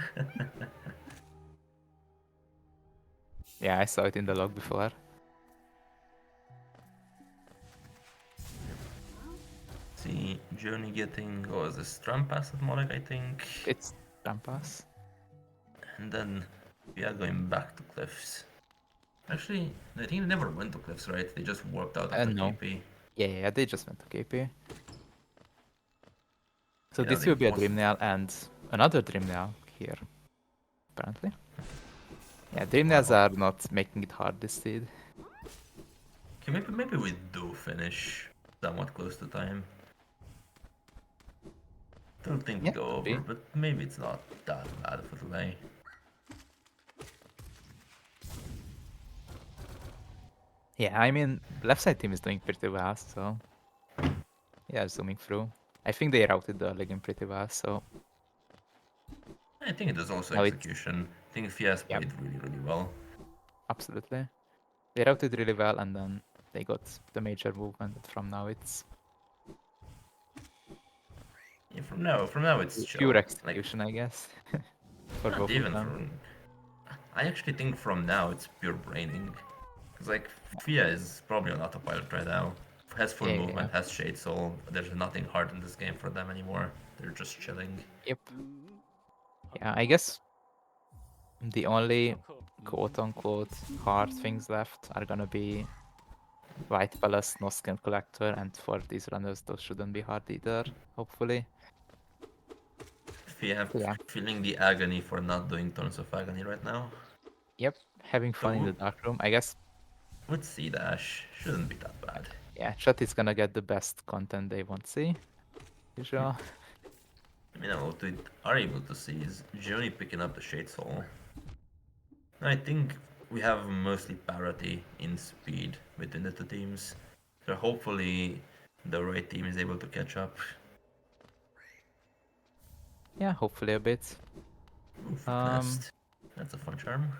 Yeah, I saw it in the log before. See, Journey getting, what was this, Trampas at Molag, I think. It's Trampas. And then we are going back to Cliffs. Actually, I think they never went to Cliffs, right? They just warped out after No. KP. Yeah, they just went to KP. So Yeah, this they will be a most... Dreamnail and another Dreamnail here, apparently. Yeah, Dreamnails Wow. are not making it hard this seed. Okay, maybe we do finish somewhat close to time. Don't think we Yeah, go could over, be. but maybe it's not that bad of a delay. Yeah, I mean, left side team is doing pretty well, so yeah, zooming through. I think they routed the early game pretty well, so I think it is also now it's, execution. I think Fias yep, played really well. absolutely. They routed really well, and then they got the major movement. But from now, it's Yeah, from now it's pure chill. Like, execution, I guess, for not both of even them. from... I actually think from now it's pure braining. Because, like, Fia is probably on autopilot right now. Has full Yeah. movement, has Shade Soul. There's nothing hard in this game for them anymore. They're just chilling. Yep. Yeah, I guess the only quote-unquote hard things left are gonna be White Palace, No Skin Collector, and for these runners, those shouldn't be hard either, hopefully. Fia So yeah, feeling the agony for not doing Tons of Agony right now. yep, having fun in So the dark room. I guess, with C dash, shouldn't be that bad. yeah, Chat is gonna get the best content they want to see, usual. I mean, what we are able to see is Johnny picking up the Shade Soul. I think we have mostly parity in speed between the two teams. So hopefully the right team is able to catch up. Yeah, hopefully a bit. Oof, Um, Nest. That's a fun charm.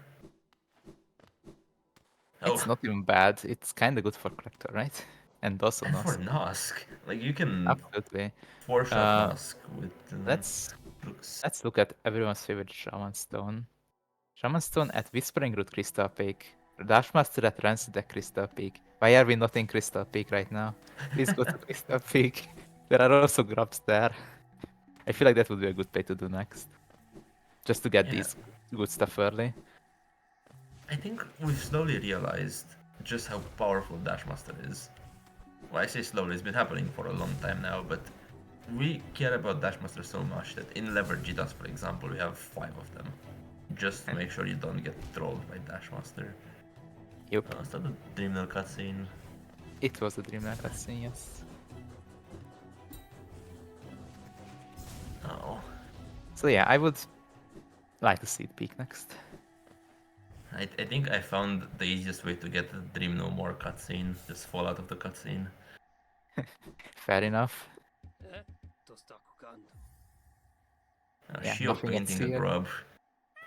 it's Oh, not even bad. It's kind of good for Collector, right? And also and for Nosk. Nosk, like you can Absolutely. four-shot Uh, Nosk with let's looks. let's look at everyone's favorite Shaman Stone. Shaman Stone at Whispering Root Crystal Peak. Dashmaster at Rancid at Crystal Peak. Why are we not in Crystal Peak right now? Please go to Crystal Peak. There are also grubs there. I feel like that would be a good play to do next. Just to get Yeah, these good stuff early. I think we've slowly realized just how powerful Dashmaster is. Well, I say slowly, it's been happening for a long time now, but we care about Dashmaster so much that in Lever Jitas, for example, we have 5 of them. Just to make sure you don't get trolled by Dashmaster. Yep. Is that a Dreamnail cutscene? It was a Dreamland cutscene, yes. Oh. So yeah, I would like to see it peak next. I think I found the easiest way to get the Dream No More cutscene. Just fall out of the cutscene. Fair enough. Yeah, Shio nothing painting a else here. grub.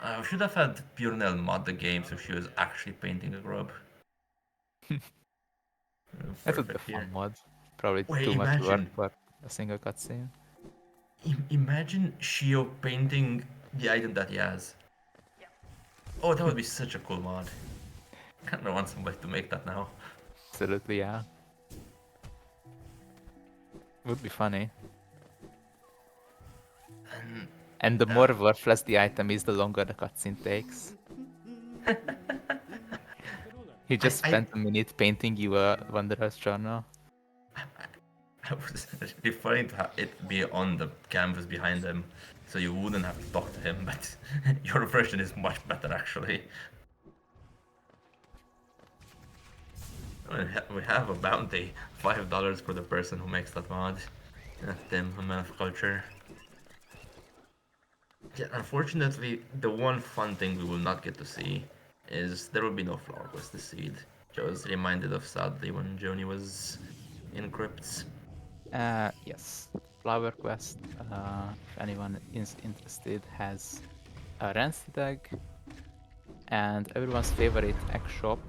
I should have had Purnell mod the game so she was actually painting a grub. That would be a Perfect here. fun mod. Probably Wait, too much work imagine. for a single cutscene. Imagine Shio painting the item that he has. Oh, that would be such a cool mod. I kind of want somebody to make that now. Absolutely, yeah. Would be funny. And And the more worthless the item is, the longer the cutscene takes. He just I spent a minute painting you a Wanderer's Journal. I was referring to it be on the canvas behind him, so you wouldn't have to talk to him, but your version is much better actually. We have a bounty, $5 for the person who makes that mod. Tim, a man of culture. Yeah, unfortunately, the one fun thing we will not get to see is there will be no Flower Quest this seed. I was reminded of sadly when Joni was in Crypts. Yes, Flower Quest. If anyone is interested, has a rancid egg, and everyone's favorite egg shop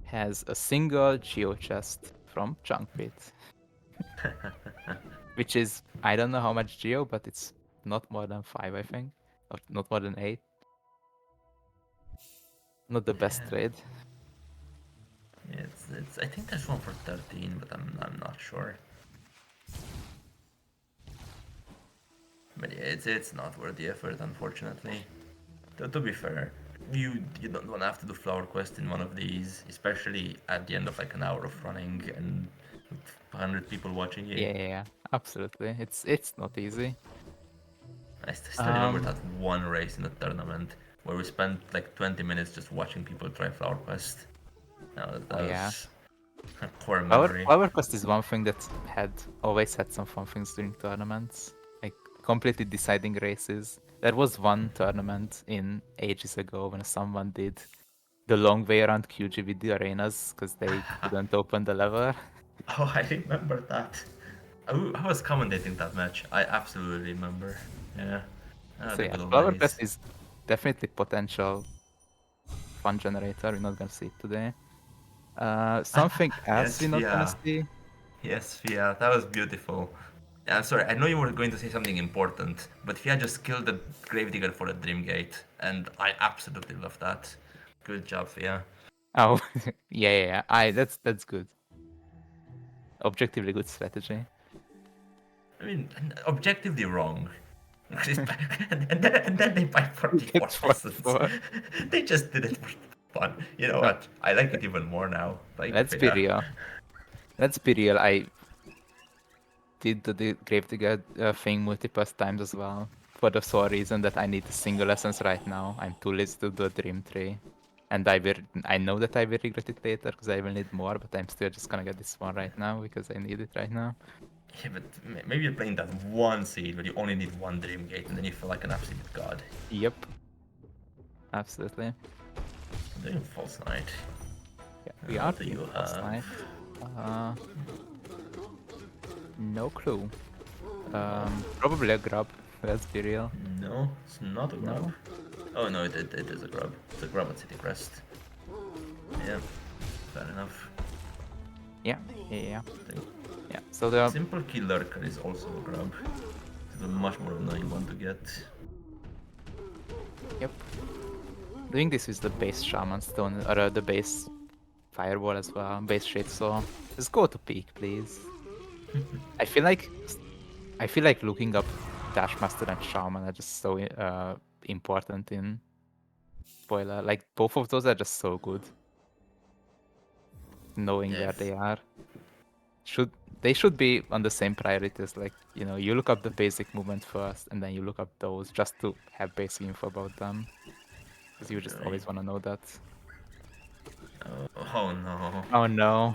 has a single geo chest from Chunk Pit, which is I don't know how much geo, but it's not more than 5, I think, or not more than 8. Not the best Yeah, trade. it's. I think there's one for 13, but I'm not sure. But yeah, it's not worth the effort, unfortunately. To be fair, you don't want to have to do flower quest in one of these, especially at the end of like an hour of running and 100 people watching you. Yeah, absolutely. It's not easy. I still remember Um, that one race in the tournament where we spent like 20 minutes just watching people try flower quest. That oh yeah. was a core Power memory. Power Quest is one thing that had always had some fun things during tournaments, like completely deciding races. There was one tournament in ages ago when someone did the long way around QG with the arenas because they couldn't open the lever. Oh, I remember that. I was commentating that match. I absolutely remember. Yeah. So The yeah, good old Flower Quest days. is definitely potential fun generator. We're not gonna see it today. Something else Yes, we're not gonna Fia. see. Yes, Fia. That was beautiful. I'm sorry, I know you were going to say something important, but Fia just killed the Gravedigger for a Dreamgate, and I absolutely love that. Good job, Fia. Oh, yeah. That's good. Objectively good strategy. I mean, objectively wrong. And then they buy 44 It's license. 44. They just did it for fun. You know No, what? I like it even more now. Thank you, let's be Fia. real. Let's be real. I did the Gravedigger thing multiple times as well. For the sole reason that I need the single essence right now. I'm too lazy to do a dream tree. And I know that I will regret it later because I will need more, but I'm still just gonna get this one right now because I need it right now. Yeah, but maybe you're playing that one seed where you only need one Dreamgate, and then you feel like an absolute god. Yep, absolutely. Doing False Knight. Yeah, we are What do doing you False have? Knight. Uh, no clue. Oh, Probably a grub. Let's be real. no, it's not a grub. No. Oh no, it is a grub. It's a grub at City Crest. Yeah, fair enough. Yeah. The Yeah. So the simple key lurker is also a grub. It's a much more annoying one to get. yep. Doing this with the base shaman stone or the base firewall as well, base shade. So just go to peak, please. I feel like I feel like looking up Dashmaster and Shaman are just so important in spoiler. Like both of those are just so good. Knowing Yeah, where they are. Should they should be on the same priorities, like you look up the basic movement first and then you look up those just to have basic info about them. Because you just really. always want to know that. Oh no. Oh no.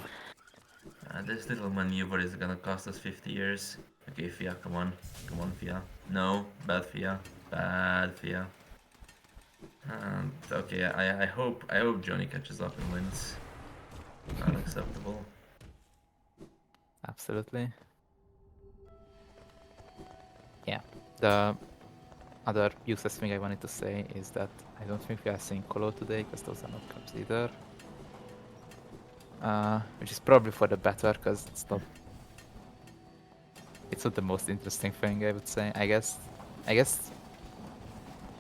This little maneuver is gonna cost us 50 years. Okay, Fia, come on. Come on, Fia. No, bad Fia. Bad Fia. Okay, I hope Johnny catches up and wins. Unacceptable. Absolutely. Yeah. The other useless thing I wanted to say is that I don't think we are seeing Colo today because those are not cups either. Which is probably for the better because it's not the most interesting thing I would say. I guess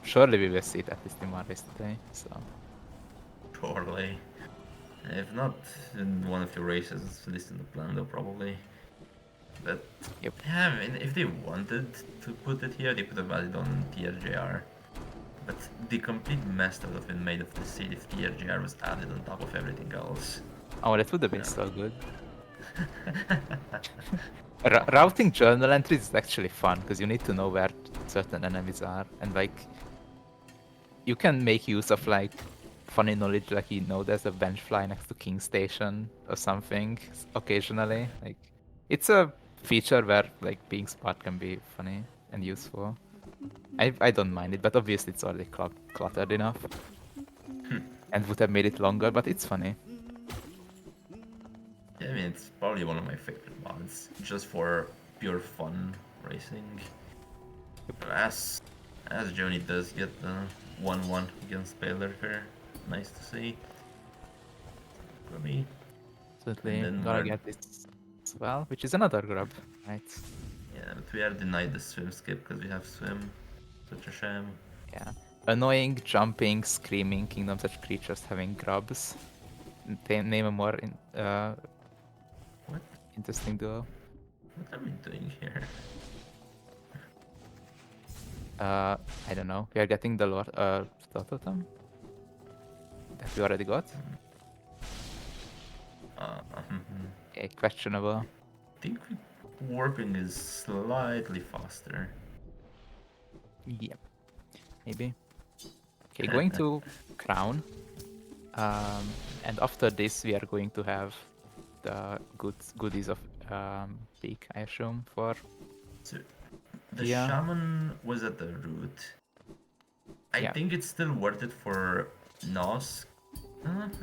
surely we will see it at least in one race today. So Surely. If not in one of your races, at least in the plan though, probably. But yep. yeah, I mean, if they wanted to put it here, they could have added on TRJR. But the complete mess that would have been made of the seed if TRJR was added on top of everything else. Oh, that would have been Yeah. so good. Routing journal entries is actually fun because you need to know where certain enemies are, and like you can make use of like funny knowledge, like you know there's a bench fly next to King Station or something occasionally. Like it's a feature where like being smart can be funny and useful. I don't mind it, but obviously it's already cluttered enough and would have made it longer, but it's funny. Yeah, I mean, it's probably one of my favorite mods, just for pure fun racing. As as Johnny does get the 1-1 against Baylor here, nice to see for me. And Certainly then gonna get this as well, which is another grub, right? yeah, but we are denied the swim skip because we have swim. Such a shame. Yeah. Annoying, jumping, screaming Kingdom Such creatures having grubs. Name a more What? interesting duo. What are we doing here? I don't know. We are getting the Lord Totem that we already got. Uh, Okay, questionable. I think warping is slightly faster. Yep, maybe. Okay, going to Crown. And after this, we are going to have the goodies of Peak, I assume, for So the yeah. shaman was at the root. I Yeah. think it's still worth it for Nos.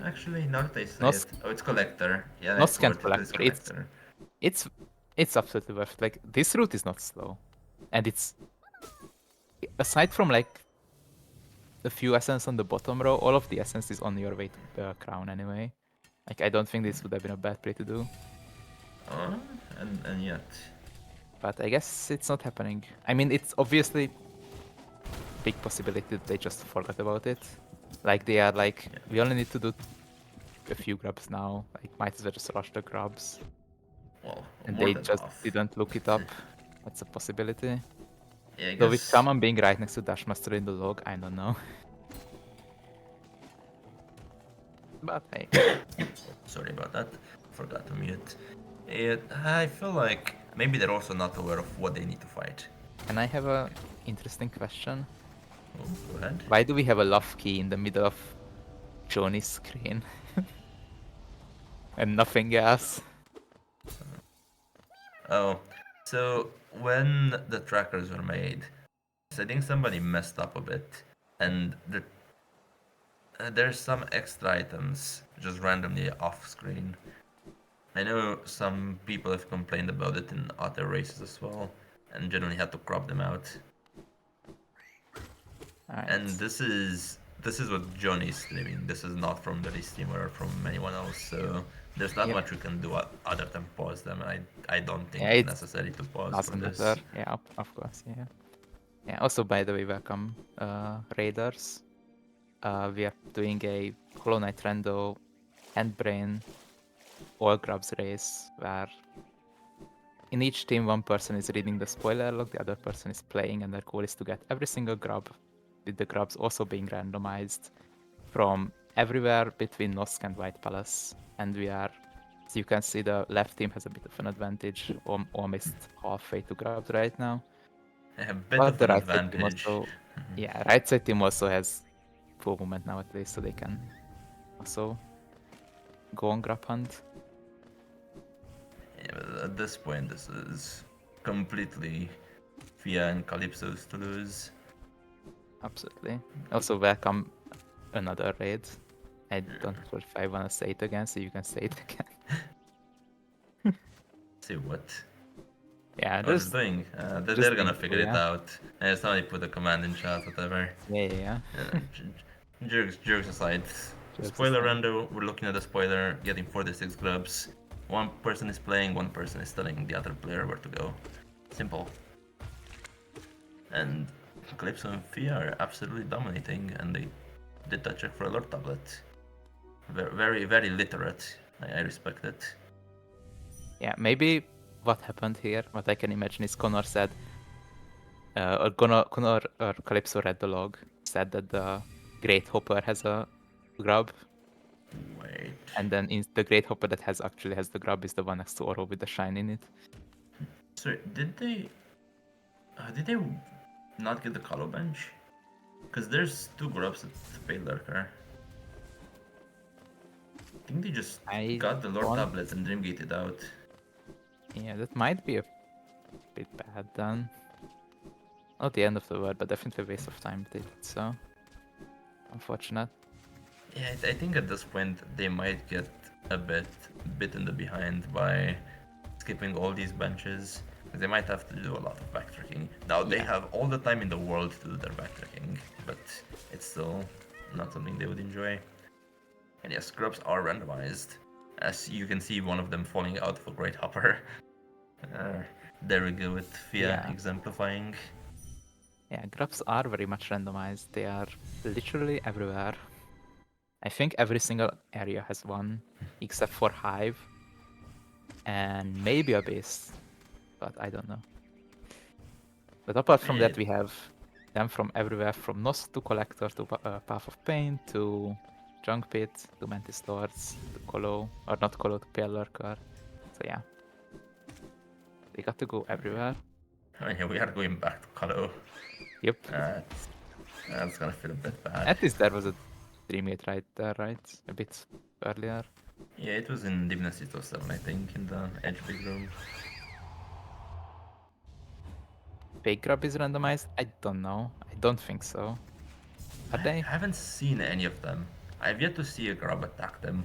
Actually, now that I say Nos it, oh, it's collector. Yeah, it's Nosk and worth it. It's Collector. collector. It's absolutely worth it. Like this route is not slow. And it's aside from like the few essence on the bottom row, all of the essence is on your way to Crown anyway. Like I don't think this would have been a bad play to do. Uh, and yet, But I guess it's not happening. I mean, it's obviously big possibility that they just forgot about it. Like they are like, yeah. we only need to do a few grubs now. Like might as well just rush the grubs. Well, And more they than just half. didn't look it up. That's a possibility. Yeah, I Though with guess. Shaman being right next to Dashmaster in the log, I don't know. But hey. Sorry about that. Forgot to mute. I feel like maybe they're also not aware of what they need to fight. Can I have a interesting question? Oh, go ahead. Why do we have a love key in the middle of Johnny's screen? And nothing else? Oh, so when the trackers were made, I think somebody messed up a bit, and there's some extra items just randomly off screen. I know some people have complained about it in other races as well, and generally had to crop them out. And Alright. this is what Johnny's streaming. This is not from the stream or from anyone else. So there's not Yep. much we can do other than pause them. I don't think Yeah, it's it necessary to pause for doesn't matter. this. Yeah, of course, yeah. Yeah, also by the way, welcome Raiders. We are doing a Hollow Knight Rando Handbrain all grubs race where in each team one person is reading the spoiler log, the other person is playing, and their goal is to get every single grub, with the grubs also being randomized from everywhere between Nosk and White Palace. And we are, as you can see, the left team has a bit of an advantage, almost halfway to grubs right now. A bit But of the an right side team advantage. also, yeah, right side team also has full movement now at least, so they can also go on grub hunt. Yeah, but at this point, this is completely Fia and Calypso's to lose. Absolutely. Also, welcome another raid. I don't know if I want to say it again, so you can say it again. See what? Yeah, What there's they're doing? just They're gonna being figure cool, it yeah. out. Somebody put a command in chat, whatever. Yeah. Jokes aside. Jokes Spoiler aside. rando, we're looking at the spoiler, getting 46 grubs. One person is playing, one person is telling the other player where to go. Simple. And Calypso and Fia are absolutely dominating, and they did that check for a Lord Tablet. Very literate. I respect it. Yeah, maybe what happened here, what I can imagine is Connor said, Connor or Calypso read the log, said that the Great Hopper has a grub. Wait. And then in the Great Hopper that actually has the grub is the one next to Oro with the shine in it. So did they not get the color bench? Because there's two grubs at the Pale Lurker. I think they just I got the Lord don't. tablets and Dreamgated out. Yeah, that might be a bit bad then. Not the end of the world, but definitely a waste of time they did so. Unfortunate. Yeah, I think at this point they might get a bit in the behind by skipping all these benches. They might have to do a lot of backtracking. Now they Yeah. have all the time in the world to do their backtracking, but it's still not something they would enjoy. And yes, Grubs are randomized. As you can see one of them falling out of a Great Hopper. Uh, there we go with Fia Yeah. exemplifying. Yeah, grubs are very much randomized. They are literally everywhere. I think every single area has one, except for Hive and maybe a base, but I don't know. But apart from Yeah, that, we have them from everywhere, from Nos to Collector to Path of Pain to Junk Pit to Mantis Lords to Colo, or not Colo, to Pale Lurker. So yeah, they got to go everywhere. oh yeah, we are going back to Kalo. Yep. That's gonna feel a bit bad. At least there was a Dreamgate right there, right? A bit earlier. Yeah, it was in Divinity 7, I think, in the Edge Big Room. Fake Grub is randomized? I don't know. I don't think so. Are I they? haven't seen any of them. I've yet to see a grub attack them.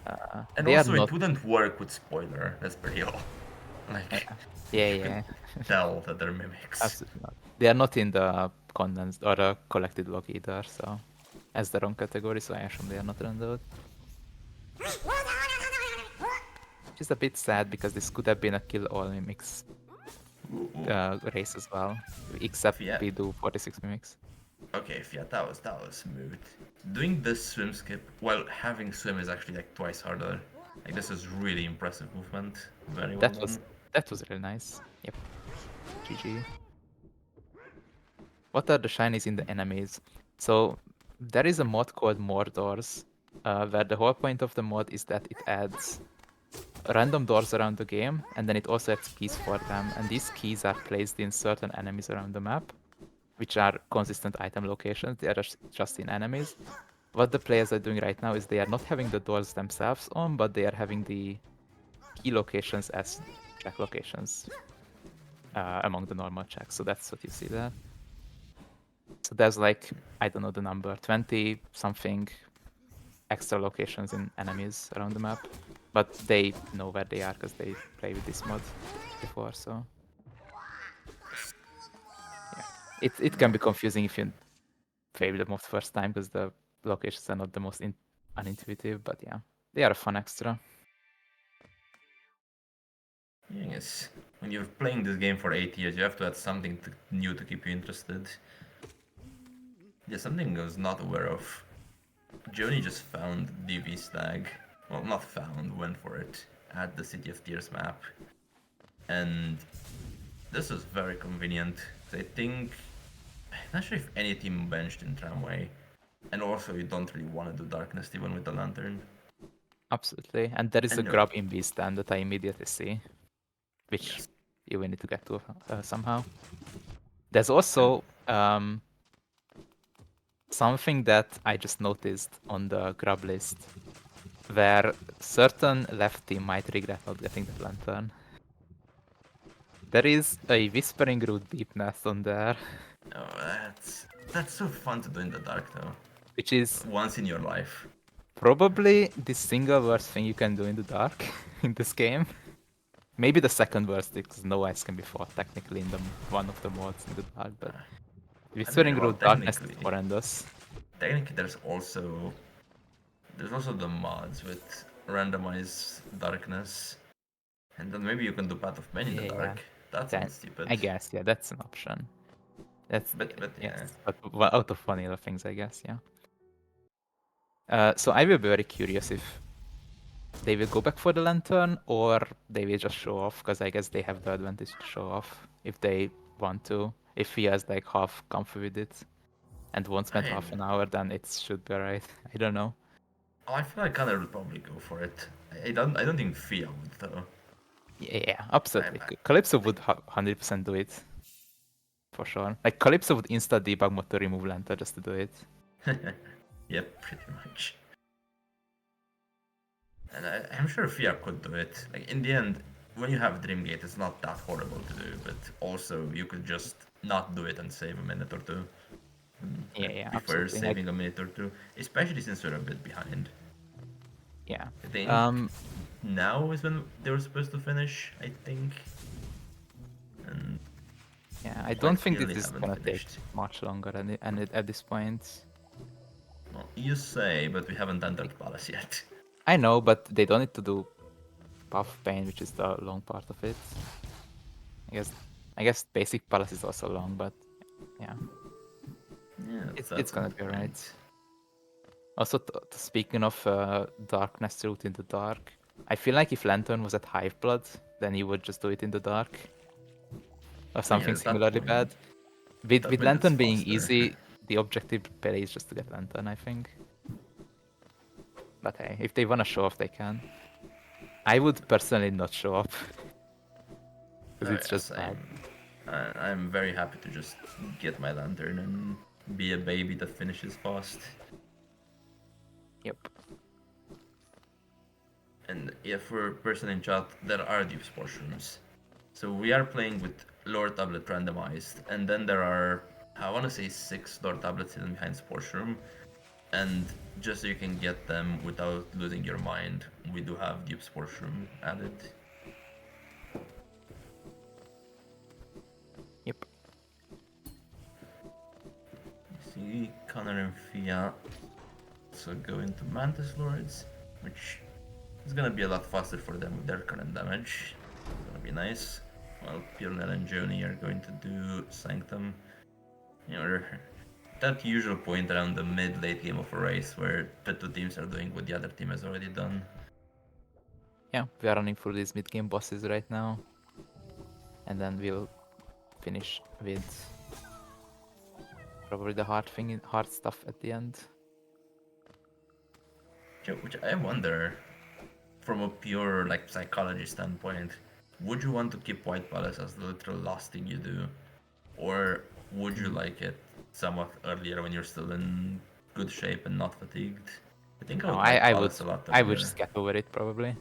And They are also, it not. wouldn't work with spoiler. That's pretty old. Yeah, Like, yeah, you yeah. can tell that they're mimics. Absolutely not. They are not in the condensed or collected log either, so as the wrong category, so I assume they are not rendered. Which is a bit sad because this could have been a kill all mimics race as well, except Fiat. we do 46 mimics. Okay, Fiat, that was smooth. Doing this swim skip while having swim is actually like twice harder. Like, this is really impressive movement. Very well That was done. that was really nice. Yep. GG. What are the shinies in the enemies? So there is a mod called More Doors, where the whole point of the mod is that it adds random doors around the game, and then it also adds keys for them. And these keys are placed in certain enemies around the map, which are consistent item locations. They are just in enemies. What the players are doing right now is they are not having the doors themselves on, but they are having the key locations as check locations among the normal checks. So that's what you see there. So there's like, I don't know the number, 20 something extra locations in enemies around the map. But they know where they are because they play with this mod before, so yeah. It can be confusing if you play the mod first time because the locations are not the most unintuitive, but yeah. They are a fun extra. Yes. When you're playing this game for 8 years, you have to add something new to keep you interested. Yeah, something I was not aware of. Joni just found DV Stag. Well, not found, went for it at the City of Tears map. And this is very convenient. I think. I'm not sure if any team benched in Tramway. And also, you don't really want to do Darkness even with the Lantern. Absolutely. And there is a And grub in B stand that I immediately see, which yes. you will need to get to somehow. There's And also something that I just noticed on the grub list where certain left team might regret not getting the lantern. There is a Whispering Root Deepness on there, oh, that's so fun to do in the dark, though. which is Once in your life. probably the single worst thing you can do in the dark in this game. Maybe the second worst because no ice can be fought technically in the one of the mods in the dark, but I mean, Whispering well, Root Darkness is horrendous. technically, there's also the mods with randomized darkness, and then maybe you can do Path of Men in the Yeah, dark. That that sounds stupid. I guess yeah, that's an option. That's But yes, yeah, but out of vanilla things, I guess, yeah. So I will be very curious if they will go back for the lantern or they will just show off because I guess they have the advantage to show off if they want to. If he has like half comfy with it and won't spend I half an hour, then it should be alright. I don't know. Oh, I feel like Connor would probably go for it. I don't think Fia would though. Yeah, I, absolutely. Calypso would 100% do it for sure. Like Calypso would insta debug mode to remove Lanta just to do it. yep, pretty much. And I'm sure Fia could do it. Like in the end, when you have Dreamgate, it's not that horrible to do. But also, you could just not do it and save a minute or two. I Yeah, prefer absolutely. saving a minute or two, especially since we're a bit behind. Yeah. I think Um, now is when they were supposed to finish. I think, and yeah, I don't quite think this clearly is haven't gonna take finished. much longer at this point. Well, you say, but we haven't entered Palace yet. I know, but they don't need to do Puff Pain, which is the long part of it. I guess I guess basic Palace is also long, but yeah, Yeah, it's that's a gonna good be alright. point. Also, speaking of darkness route in the dark, I feel like if Lantern was at Hive Blood, then he would just do it in the dark or Oh yeah, something at that similarly point, bad. With it's Lantern being faster. easy, the objective play is just to get Lantern, I think. But hey, if they wanna show off, they can. I would personally not show up because Oh it's yes, just bad. I'm very happy to just get my lantern and be a baby that finishes fast. Yep. And yeah, for person in chat, there are deep sports rooms. So we are playing with lower tablet randomized, and then there are, I want to say, 6 lower tablets hidden behind sports room. And just so you can get them without losing your mind, we do have deep sports room added. Yep. You see Connor and Fia also go into Mantis Lords, which is gonna be a lot faster for them with their current damage. It's gonna be nice. While Pionel and Joni are going to do Sanctum. You know, that usual point around the mid-late game of a race where the two teams are doing what the other team has already done. Yeah, we are running through these mid-game bosses right now, and then we'll finish with probably the hard stuff at the end. Which I wonder, from a pure like psychology standpoint, would you want to keep White Palace as the literal last thing you do, or would you Mm. like it somewhat earlier when you're still in good shape and not fatigued? I think I No, would like I would Palace a lot I would earlier. just get over it probably.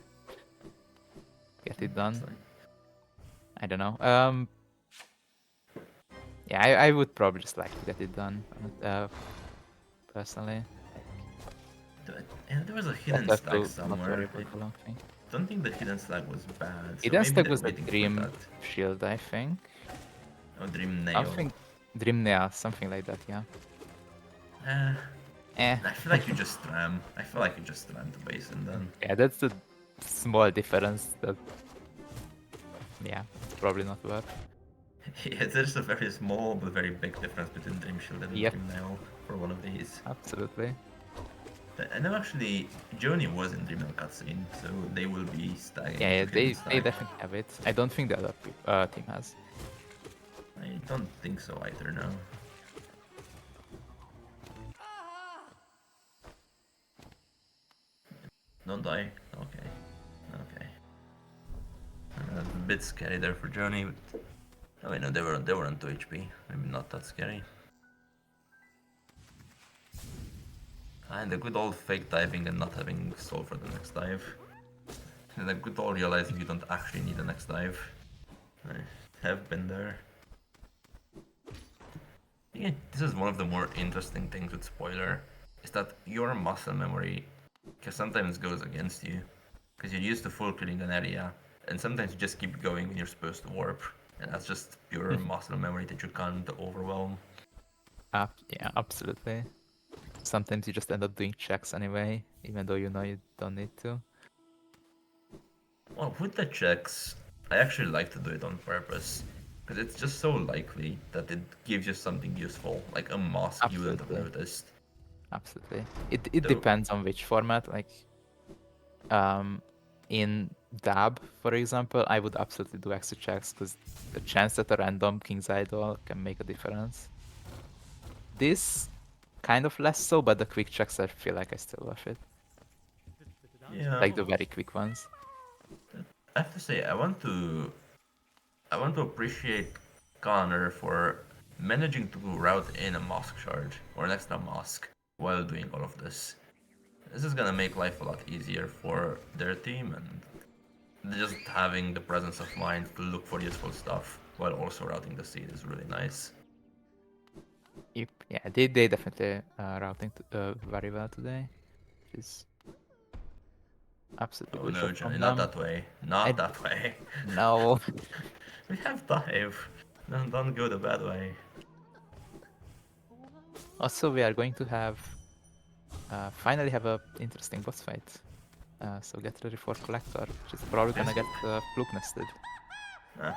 Get it It's done. like, I don't know. Yeah, I would probably just like to get it done. Personally, yeah, there was a hidden better stack to not worry somewhere. I about the long thing. don't think the hidden stack was bad, so Hidden maybe stack they're was the waiting for Dream that. Shield, I think. Oh, Dream Nail. Something Dream Nail, something like that. Yeah. Eh, Eh. I feel like you just ram. I feel like you just ram the base and then. Yeah, that's the small difference. That yeah, it's probably not worth. Yeah, there's a very small but very big difference between Dream Shield and Yep, Dream Nail for one of these. absolutely. I know actually Joni was in Dream Nail cutscene, so they will be stacking Yeah, into yeah, hidden they stack. definitely have it. I don't think the other team has. I don't think so either, no. Don't die. Okay. Okay. A bit scary there for Joni, but oh wait, no, they were on 2 HP. Maybe not that scary. And the good old fake diving and not having soul for the next dive. And the good old realizing you don't actually need the next dive. I have been there. Yeah, this is one of the more interesting things with spoiler, is that your muscle memory can sometimes goes against you. Because you're used to full clearing an area, and sometimes you just keep going when you're supposed to warp. And that's just pure muscle memory that you can't overwhelm. Yeah, absolutely. Sometimes you just end up doing checks anyway, even though you know you don't need to. Well, with the checks, I actually like to do it on purpose. Because it's just so likely that it gives you something useful, like a mask you wouldn't have Absolutely, noticed. absolutely. It So, depends on which format. Like, in Dab, for example, I would absolutely do extra checks because the chance that a random King's Idol can make a difference. This kind of less so, but the quick checks I feel like I still worth it. Yeah, like the very quick ones. I have to say, I want to appreciate Connor for managing to route in a Mosque charge or an extra Mosque while doing all of this. This is gonna make life a lot easier for their team, and just having the presence of mind to look for useful stuff while also routing the seed is really nice. Yep. Yeah, they definitely routing very well today. Which is absolutely Oh good no, job from Johnny, not them. that way. Not I that way. no. We have dive. Don't go the bad way. Also, we are going to have finally have a interesting boss fight. So get ready for Collector, which is probably Scream gonna get skip. fluke nested. Ah.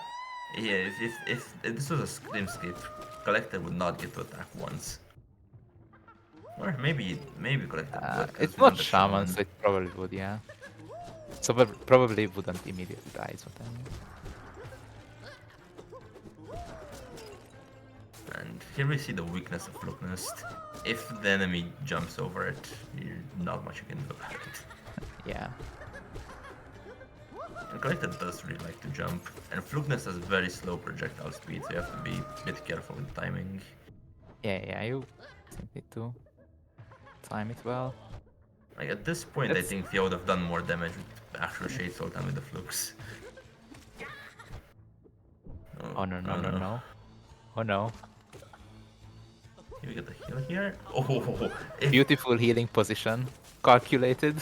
Yeah, if this was a scream skip, Collector would not get to attack once. Or maybe Collector would, because It's we don't not have Shaman, Shaman. so it probably would, yeah. So probably wouldn't immediately die, is what I mean. And here we see the weakness of Look Nest. If the enemy jumps over it, not much you can do about it. Yeah. And Collector does really like to jump, and Flukeness has very slow projectile speed, so you have to be a bit careful with timing. Yeah, you need to time it well. Like at this point, I That's think Thea would have done more damage with actual Shade Soul than with the Flux. oh no no Oh no no. no. Oh no. Can we get the heal here? Oh, if Beautiful healing position. Calculated.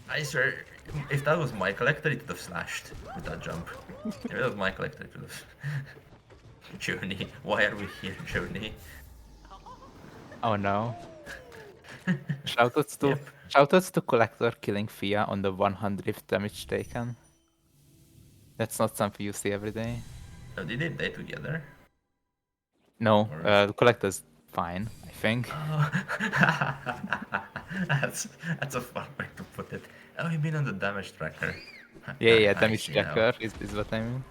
I swear, if that was my Collector, it would have slashed with that jump. If it was my Collector, it would have. Journey, why are we here, Journey? Oh no. Shoutouts to Yep. shoutouts to Collector killing Fia on the 100th damage taken. That's not something you see every day. Oh, did they die together? No, Or Collector's fine, I think. oh. that's that's a fun way to put it. Oh, you mean on the damage tracker? Yeah, I damage see now. checker is what I mean.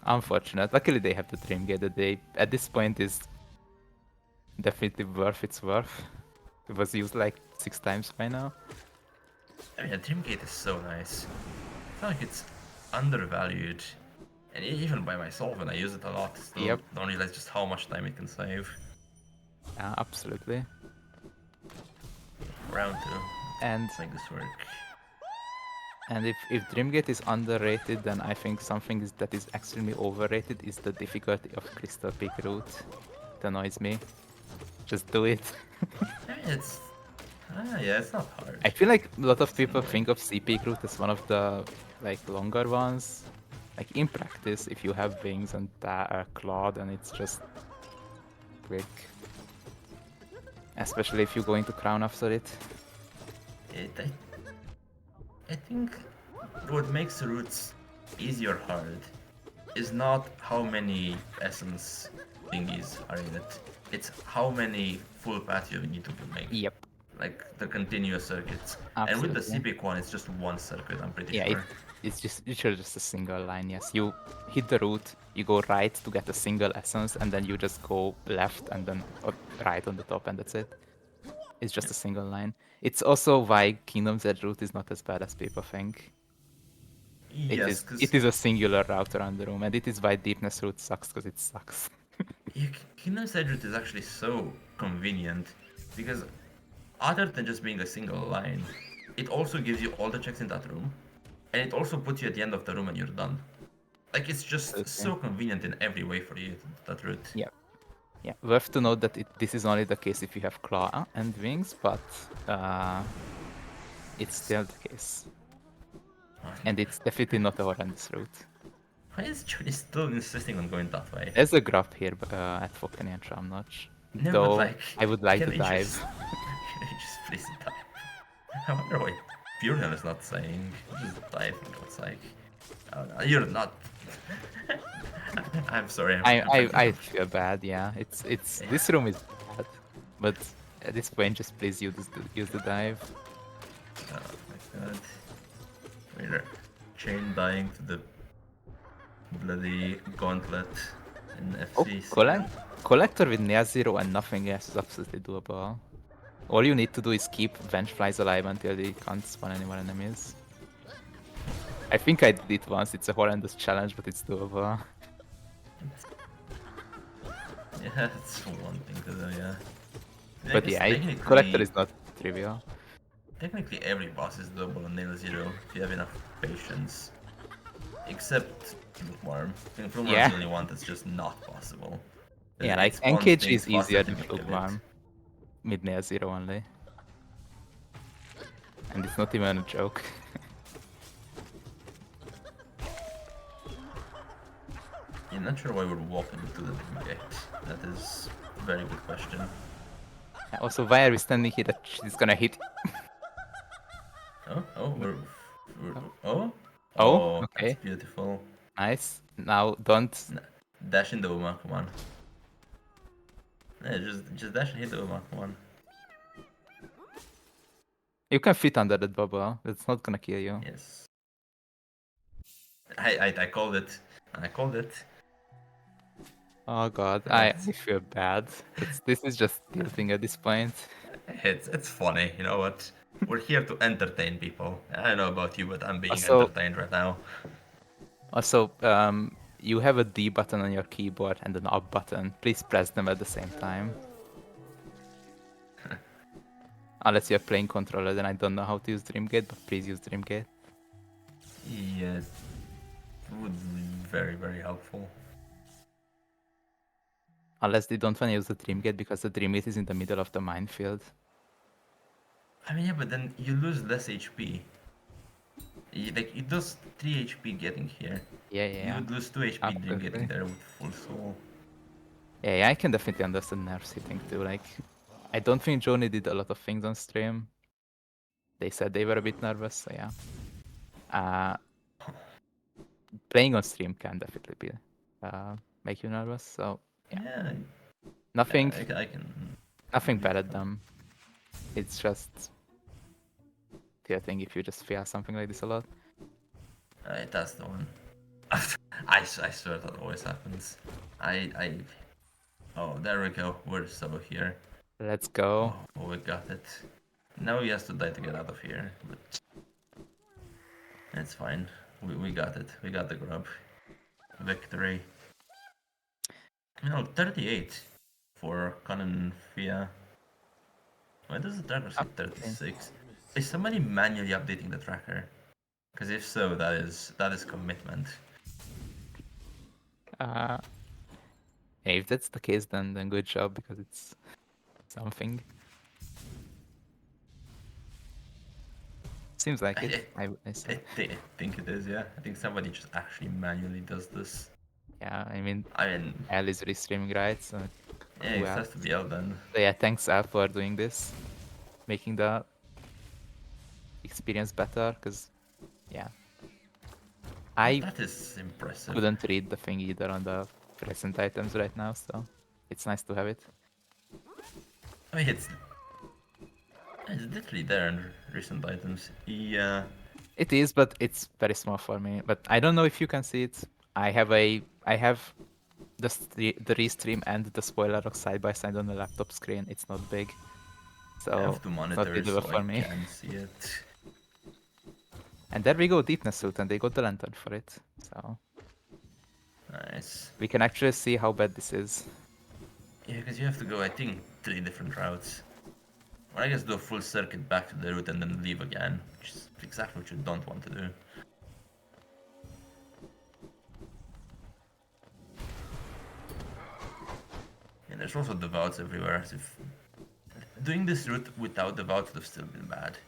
Unfortunate. Luckily they have the Dream Gate that they at this point is definitely worth its worth. It was used like 6 times by now. I mean, Dreamgate is so nice. I feel like it's undervalued, and even by myself when I use it a lot, still Yep. don't realize just how much time it can save. Yeah, absolutely. Round two. And Let's make this work. if Dreamgate is underrated, then I think something that is extremely overrated is the difficulty of Crystal Peak route. It annoys me. Just do it. It's yeah, it's not hard. I feel like a lot of It's people annoying. think of CP route as one of the like longer ones. Like in practice, if you have wings and claw, then it's just quick. Especially if you go into crown after it. I think what makes routes easy or hard is not how many essence thingies are in it. It's how many full paths you need to make. Yep, Like the continuous circuits. And with the absolutely. CPIC one, it's just one circuit, I'm pretty Yeah, sure. it's just literally just a single line. Yes, you hit the route, you go right to get a single essence, and then you just go left and then right on the top, and that's it. It's just a single line. It's also why Kingdom's Edge route is not as bad as people think. Yes, It because is a singular route around the room, and it is why Deepness route sucks because it sucks. Kingdom's Edge route is actually so convenient because other than just being a single line, it also gives you all the checks in that room, and it also puts you at the end of the room and you're done. Like it's just Okay. so convenient in every way for you, that route. Yeah. Yeah, worth to note that this is only the case if you have claw and wings, but it's still the case. And it's definitely not a horrendous route. Why is Johnny still insisting on going that way? There's a grab here at Fokani and Tramnotch. No, but Though like, I would like can to we dive. just, can we just please dive? I wonder what Bjorn is not saying. Just dive. It's like, oh, no, you're not. I'm sorry. I feel bad, yeah. It's this room is bad. But at this point just please use the dive. Oh my god. We're chain dying to the bloody gauntlet in Oh, FCC. Collector with Nea Zero and nothing else is absolutely doable. All you need to do is keep Vengeflies alive until they can't spawn any more enemies. I think I did it once. It's a horrendous challenge, but it's doable. Yeah, it's one thing to do, yeah. I But guess yeah, Collector technically, is not trivial. technically every boss is doable on Nail Zero if you have enough patience. Except Flukeworm. I think Flukeworm is Yeah. the only one that's just not possible. Yeah, It like spawns Engage things is faster easier than than you can kill it. Flukeworm. Mid Nail Zero only. And it's not even a joke. I'm not sure why we're walking into the gate. That is a very good question. Also, why are we standing here that she's gonna hit? Oh, we're Oh, oh, oh, oh, that's okay. beautiful. Nice. Now don't. Dash into Uma, come on. Yeah, just dash and hit the Uma, come on. You can fit under that bubble. It's not gonna kill you. Yes. I called it. I called it. Oh god, I That's feel bad. This is just tilting at this point. it's funny, you know what? We're here to entertain people. I don't know about you, but I'm being Also, entertained right now. you have a D button on your keyboard and an up button. Please press them at the same time. Unless you're playing controller, then I don't know how to use Dreamgate, but please use Dreamgate. Yeah, it would be very helpful. Unless they don't want to use the Dreamgate because the Dreamgate is in the middle of the minefield. I mean, yeah, but then you lose less HP. Like it does 3 HP getting here. Yeah, You yeah, would lose 2 HP dream getting absolutely. there with full soul. Yeah, I can definitely understand nerves hitting too. Like, I don't think Joni did a lot of things on stream. They said they were a bit nervous, so yeah. Uh, Playing on stream can definitely be make you nervous. So yeah, Yeah, nothing, I can nothing be bad at fine. them. It's just tilting if you just feel something like this a lot. Alright, that's the one. I swear that always happens. I. Oh, there we go. We're so here. Let's go. Oh, we got it. Now he has to die to get out of here, but it's fine. We got it. We got the grub. Victory. 38 for Conan Fia. Why does the tracker say Absolutely. 36? Is somebody manually updating the tracker? Because if so, that is commitment. Uh, yeah, if that's the case, then good job because it's something. Seems like it. I saw. I think it is, yeah. I think somebody just actually manually does this. Yeah, I mean, I mean, Al is restreaming, right? So yeah, who it has else? to be out then. So yeah, thanks Al for doing this, making the experience better. Because yeah, I That is impressive. couldn't read the thing either on the present items right now, so it's nice to have it. I mean, it's literally there in recent items. Yeah. It is, but it's very small for me. But I don't know if you can see it. I have the restream and the spoiler rock side by side on the laptop screen. It's not big, I so have two it's not monitors, visible so I for me. can see it. And there we go, Deepness Suit, and they got the lantern for it. So Nice. we can actually see how bad this is. Yeah, because you have to go, I think, 3 different routes. Or I guess do a full circuit back to the route and then leave again, which is exactly what you don't want to do. And there's also devoutes everywhere, so if doing this route without devoutes would have still been bad.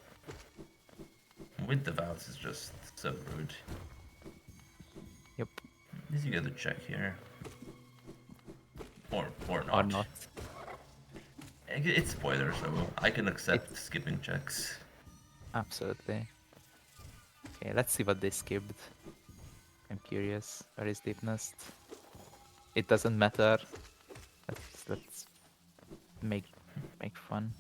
With devoutes is just so rude. Yep. At least you get to check here. Or Or not. not. It's spoiler, so I can accept It's skipping checks. absolutely. Okay, let's see what they skipped. I'm curious. Where is Deepness? It doesn't matter. Let's make fun.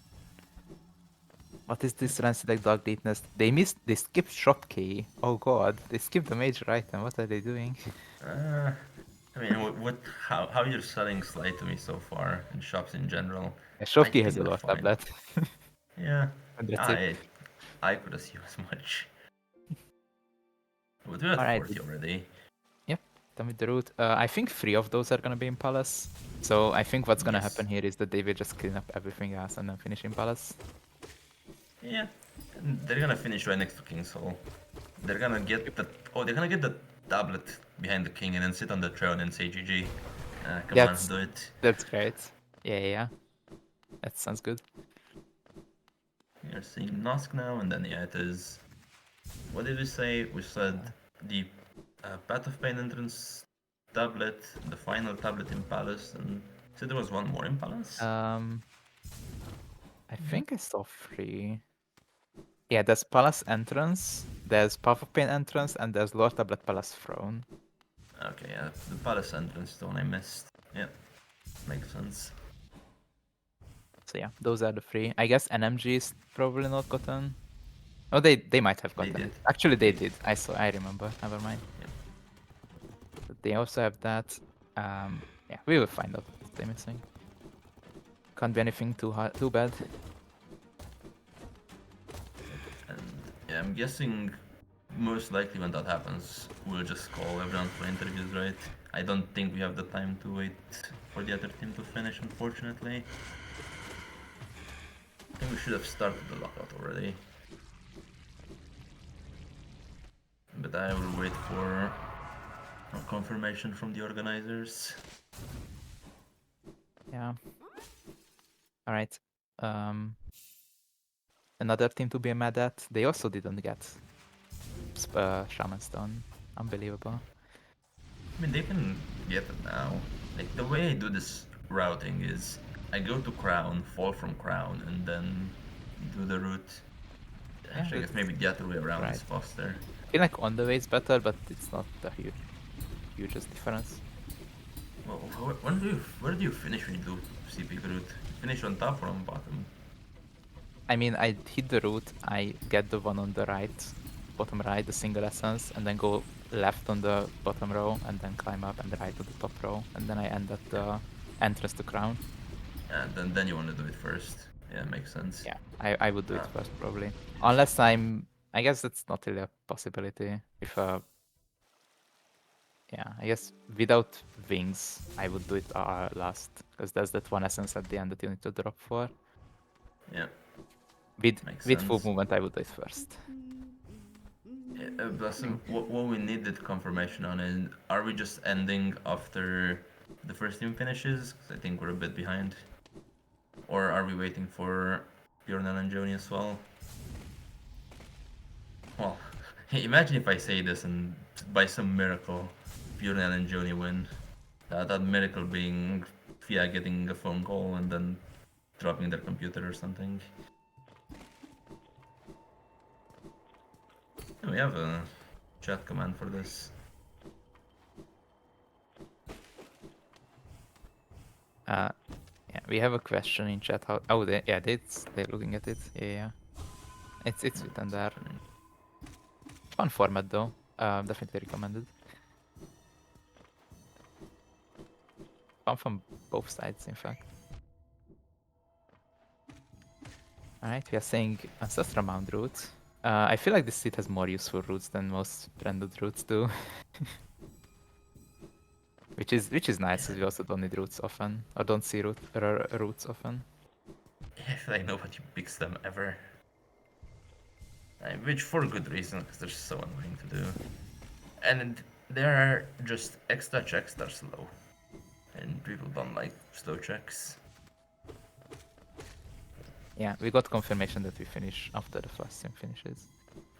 What is this Rancid Dog Deepness? They skipped shop key. Oh god, they skipped the major item. What are they doing? Uh, I mean, how you're selling Slay to me so far in shops in general? Yeah, shop I key has think a we're lower fine. tablet. Yeah, And that's it. I could assume as much. But we're at Alright, 40 already. yep, done with the route. I think 3 of those are gonna be in Palace. So I think what's gonna happen Yes. here is that they will just clean up everything else and then finish in Palace. Yeah. And they're gonna finish right next to King's Hall. They're gonna get the they're gonna get the tablet behind the king and then sit on the throne and say GG. Come on, That's do it. that's great. Yeah. That sounds good. You're seeing Nosk now, and then yeah, it is. What did we say? We said the Path of Pain entrance tablet, the final tablet in Palace, and said there was one more in Palace. I think I saw 3. Yeah, there's Palace entrance, there's Path of Pain entrance, and there's Lord Tablet Palace throne. Okay, yeah, the Palace entrance is the one I missed. Yeah, makes sense. So yeah, those are the 3. I guess NMG is probably not gotten. Oh, they might have They gotten did. it. Actually, they They did. I remember. Never mind. yeah. But they also have that. Yeah, we will find out what they're missing. Can't be anything too bad. And yeah, I'm guessing most likely when that happens, we'll just call everyone for interviews, right? I don't think we have the time to wait for the other team to finish, unfortunately. I think we should have started the lockout already. But I will wait for a confirmation from the organizers. Yeah. All right. Another team to be mad at. They also didn't get Shaman Stone. Unbelievable. I mean, they can get it now. Like, the way I do this routing is I go to Crown, fall from Crown, and then do the route. Yeah, Actually, I guess that's maybe the other way around right. is faster. I feel like on the way is better, but it's not the hugest difference. Well, where do you finish when you do CP route? Finish on top or on bottom? I mean, I hit the route, I get the one on the right, bottom right, the single essence, and then go left on the bottom row, and then climb up and right to the top row, and then I end at the entrance to crown. And then you want to do it first. Yeah, makes sense. Yeah, I would do it Ah, first probably, unless I guess that's not really a possibility. If yeah, I guess without wings, I would do it last, because there's that one essence at the end that you need to drop for. yeah, makes With full sense. movement, I would do it first. Blossom, what we needed confirmation on is, are we just ending after the first team finishes? 'Cause I think we're a bit behind. Or are we waiting for Bjorn and Joni as well? Well, imagine if I say this and by some miracle, Bjorn and Joni win. That miracle being Fia getting a phone call and then dropping their computer or something. We have a chat command for this. Yeah, we have a question in chat. How? Oh, they're looking at it. Yeah. It's written there. Fun format though. Definitely recommended. Fun from both sides, in fact. All right, we are saying ancestral mound route. I feel like this seat has more useful routes than most branded routes do. which is nice, because we also don't need routes often, or don't see routes often. I feel like nobody picks them ever. Which for good reason, because they're so annoying to do. And there are just extra checks that are slow. And people don't like slow checks. Yeah, we got confirmation that we finish after the first sim finishes.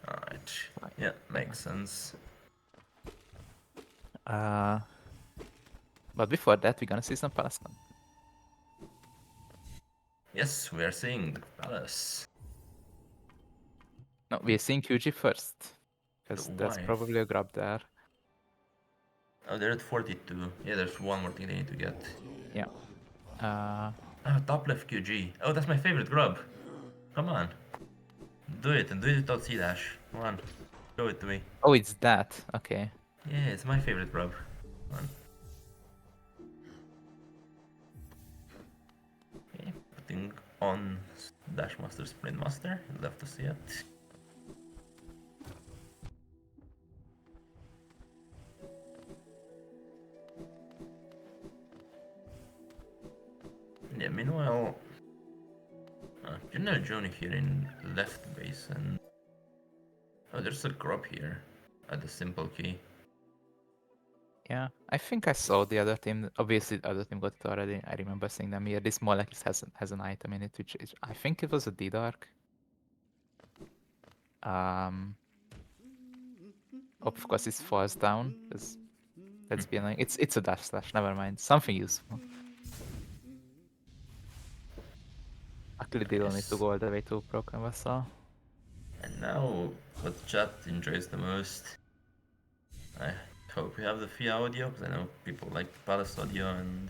Alright. Yeah, makes sense. But before that, we're gonna see some Palace. Yes, we are seeing the palace. No, we're seeing QG first, because there's Why? probably a grab there. Oh, they're at 42. Yeah, there's one more thing they need to get. Yeah. Oh, top left QG. Oh, that's my favorite grub. Come on. Do it, and do it without C dash. Come on. Show it to me. Oh, it's that. Okay. Yeah, it's my favorite grub. Come on. Okay, putting on Dash Master, Sprint Master. I'd love to see it. Yeah, meanwhile, General Johnny here in left base, and oh, there's a Grub here at the simple key. Yeah, I think I saw the other team. Obviously, the other team got it already. I remember seeing them here. This molecule has an item in it, which is, I think it was a D-Dark. Of course, it falls down. Let's be annoying. It's a dash slash. Never mind. Something useful. Luckily, they don't need to Nice. go all the way to Broken Vessel. And now, what chat enjoys the most. I hope we have the FIA audio, because I know people like Palace audio, and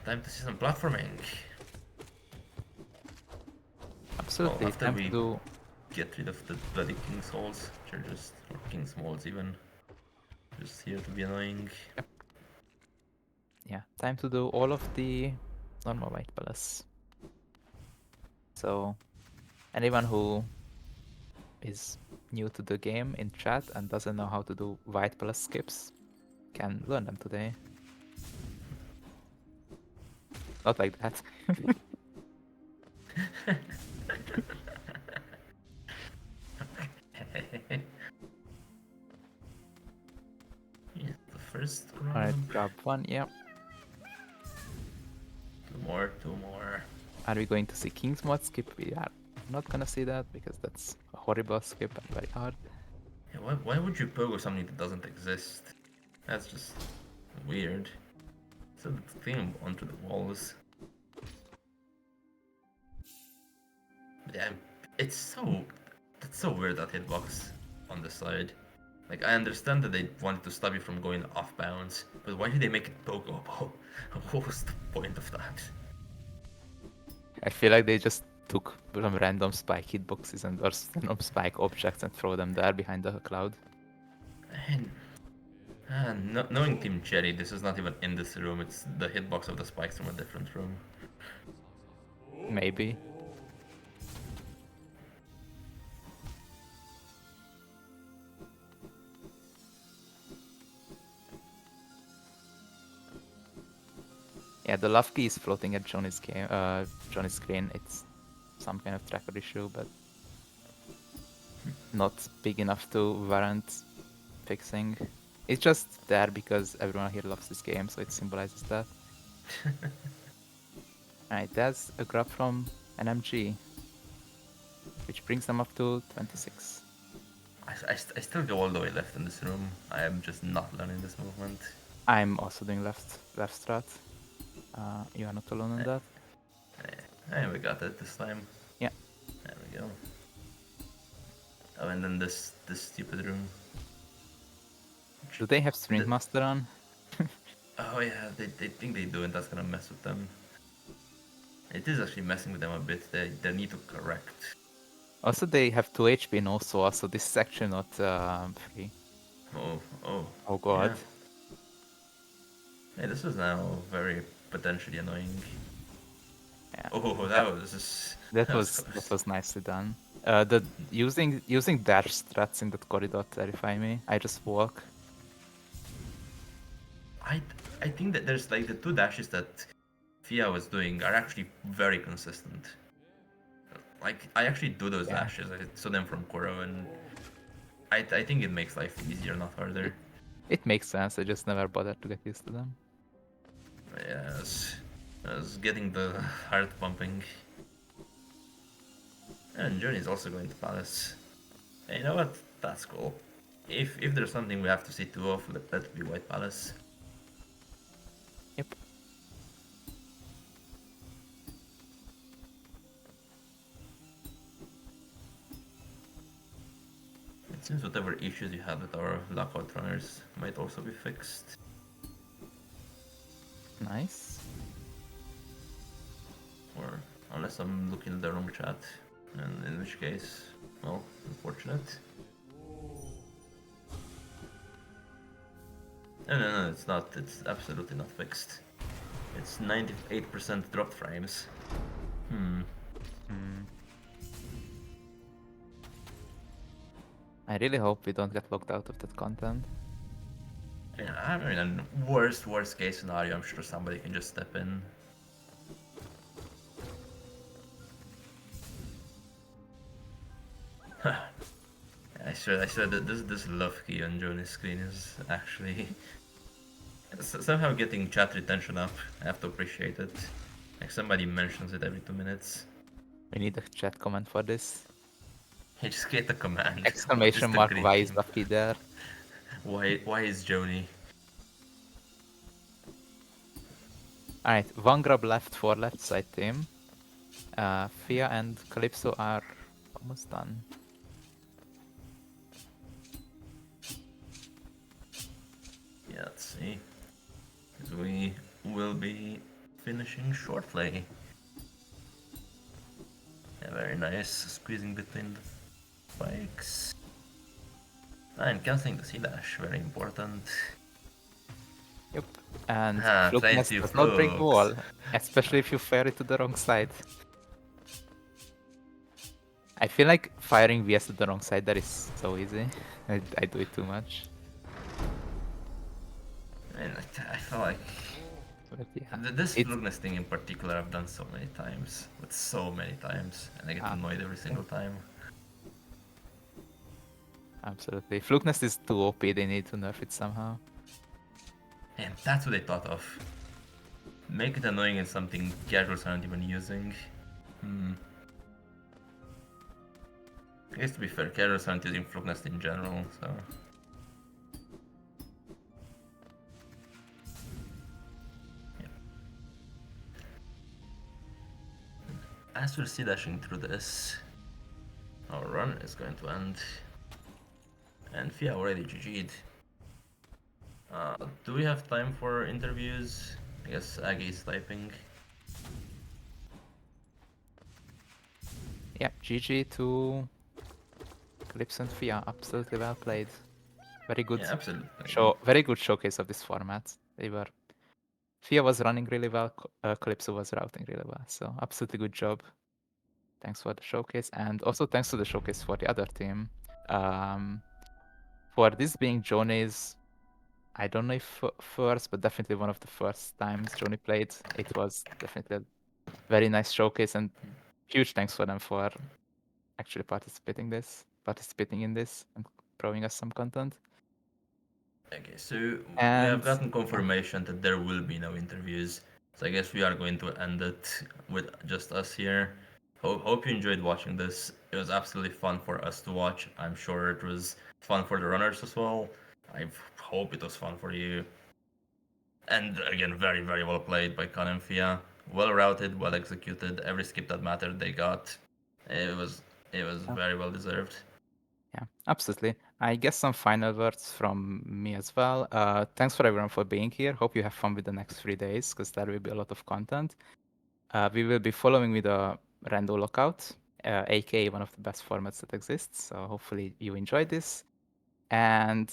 time to see some platforming. Absolutely. Well, after Time we to do. get rid of the bloody King's Halls, which are just, or King's Malls even, just here to be annoying. Yeah, time to do all of the normal White Palace. So, anyone who is new to the game in chat and doesn't know how to do White Palace skips can learn them today. Not like that. Yeah, the first Alright, grab. grab one, yeah. Two more. Are we going to see King's Mod skip? We are not gonna see that because that's a horrible skip and very hard. Yeah, why would you pogo something that doesn't exist? That's just weird. So the thing onto the walls. Yeah, it's that's so weird, that hitbox on the side. Like, I understand that they wanted to stop you from going off bounds, but why did they make it pogoable? What was the point of that? I feel like they just took some random spike hitboxes or random spike objects and throw them there behind the cloud. And knowing Team Cherry, this is not even in this room, it's the hitbox of the spikes from a different room. Maybe. Yeah, the love key is floating at Johnny's screen. It's some kind of tracker issue, but not big enough to warrant fixing. It's just there because everyone here loves this game, so it symbolizes that. Alright, that's a grab from an MG, which brings them up to 26. I still go all the way left in this room. I am just not learning this movement. I'm also doing left strat. You are not alone on that. And we got it this time. Yeah. There we go. Oh, and then this stupid room. Do they have Sprint Master on? Oh yeah, they think they do, and that's gonna mess with them. It is actually messing with them a bit. They need to correct. Also, they have 2 HP in also, so this is actually not free. Oh God. Yeah, this is now very potentially annoying. Yeah. Oh, that was nicely done. The using dash strats in that corridor terrify me. I just walk. I think that there's like the two dashes that Fia was doing are actually very consistent. Like, I actually do those dashes. I saw them from Kuro, and I think it makes life easier, not harder. It makes sense. I just never bothered to get used to them. Yeah, I was getting the heart pumping. And Journey's also going to Palace. Hey, you know what? That's cool. If there's something we have to see two of, let be White Palace. Yep. It seems whatever issues you had with our lockout runners might also be fixed. Nice. Or unless I'm looking at the wrong chat, and in which case, well, unfortunate. No, it's not. It's absolutely not fixed. It's 98% dropped frames. Hmm. Hmm. I really hope we don't get locked out of that content. Yeah, I mean, in worst case scenario, I'm sure somebody can just step in. I swear that this love key on Johnny's screen is actually somehow getting chat retention up. I have to appreciate it. Like somebody mentions it every 2 minutes. We need a chat comment for this. Hey, just create a command. What is Exclamation the mark, why is greeting? Lucky there? Why is Joni? Alright, one grab left for left side team. Fia and Calypso are almost done. Yeah, let's see. 'Cause we will be finishing shortly. Yeah, very nice. Squeezing between the spikes. And canceling the C dash, very important. Yep. And Try Flukeness to does not break the flukes. wall, especially if you fire it to the wrong side. I feel like firing VS to the wrong side, that is so easy. I do it too much. I mean, I feel like But yeah, this it's flukeness thing in particular I've done so many times. With so many times. And I get annoyed every absolutely. single time. Absolutely. Flukeness is too OP, they need to nerf it somehow. And that's what I thought of. Make it annoying in something casuals aren't even using. Hmm. I guess to be fair, casuals aren't using flukeness in general, so. Yeah. As we're see dashing through this, our run is going to end. And Fia already GG'd. Do we have time for interviews? I guess Aggie is typing. Yeah, GG to Calypso and Fia. Absolutely well played. Very good Yeah, absolutely. very good showcase of this format. They were Fia was running really well, Calypso was routing really well. So absolutely good job. Thanks for the showcase, and also thanks to the showcase for the other team. Um, for this being Johnny's, I don't know if first, but definitely one of the first times Johnny played. It was definitely a very nice showcase, and huge thanks for them for actually participating in this, and providing us some content. Okay, so we have And gotten yeah, confirmation that there will be no interviews. So I guess we are going to end it with just us here. Hope you enjoyed watching this. It was absolutely fun for us to watch. I'm sure it was fun for the runners as well. I hope it was fun for you. And again, very well played by Khan and Fia. Well routed, well executed. Every skip that mattered, they got. It was it was yeah, very well deserved. yeah, absolutely. I guess some final words from me as well. Thanks for everyone for being here. Hope you have fun with the next 3 days, because there will be a lot of content. We will be following with a Rando lockout, aka one of the best formats that exists. So hopefully you enjoy this. And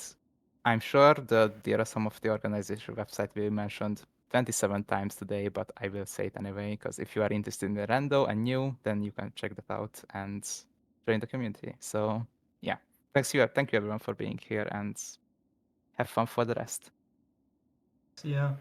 I'm sure that there are some of the organization website we mentioned 27 times today, but I will say it anyway, because if you are interested in the Rando and new, then you can check that out and join the community. So yeah, thank you everyone for being here, and have fun for the rest. See ya.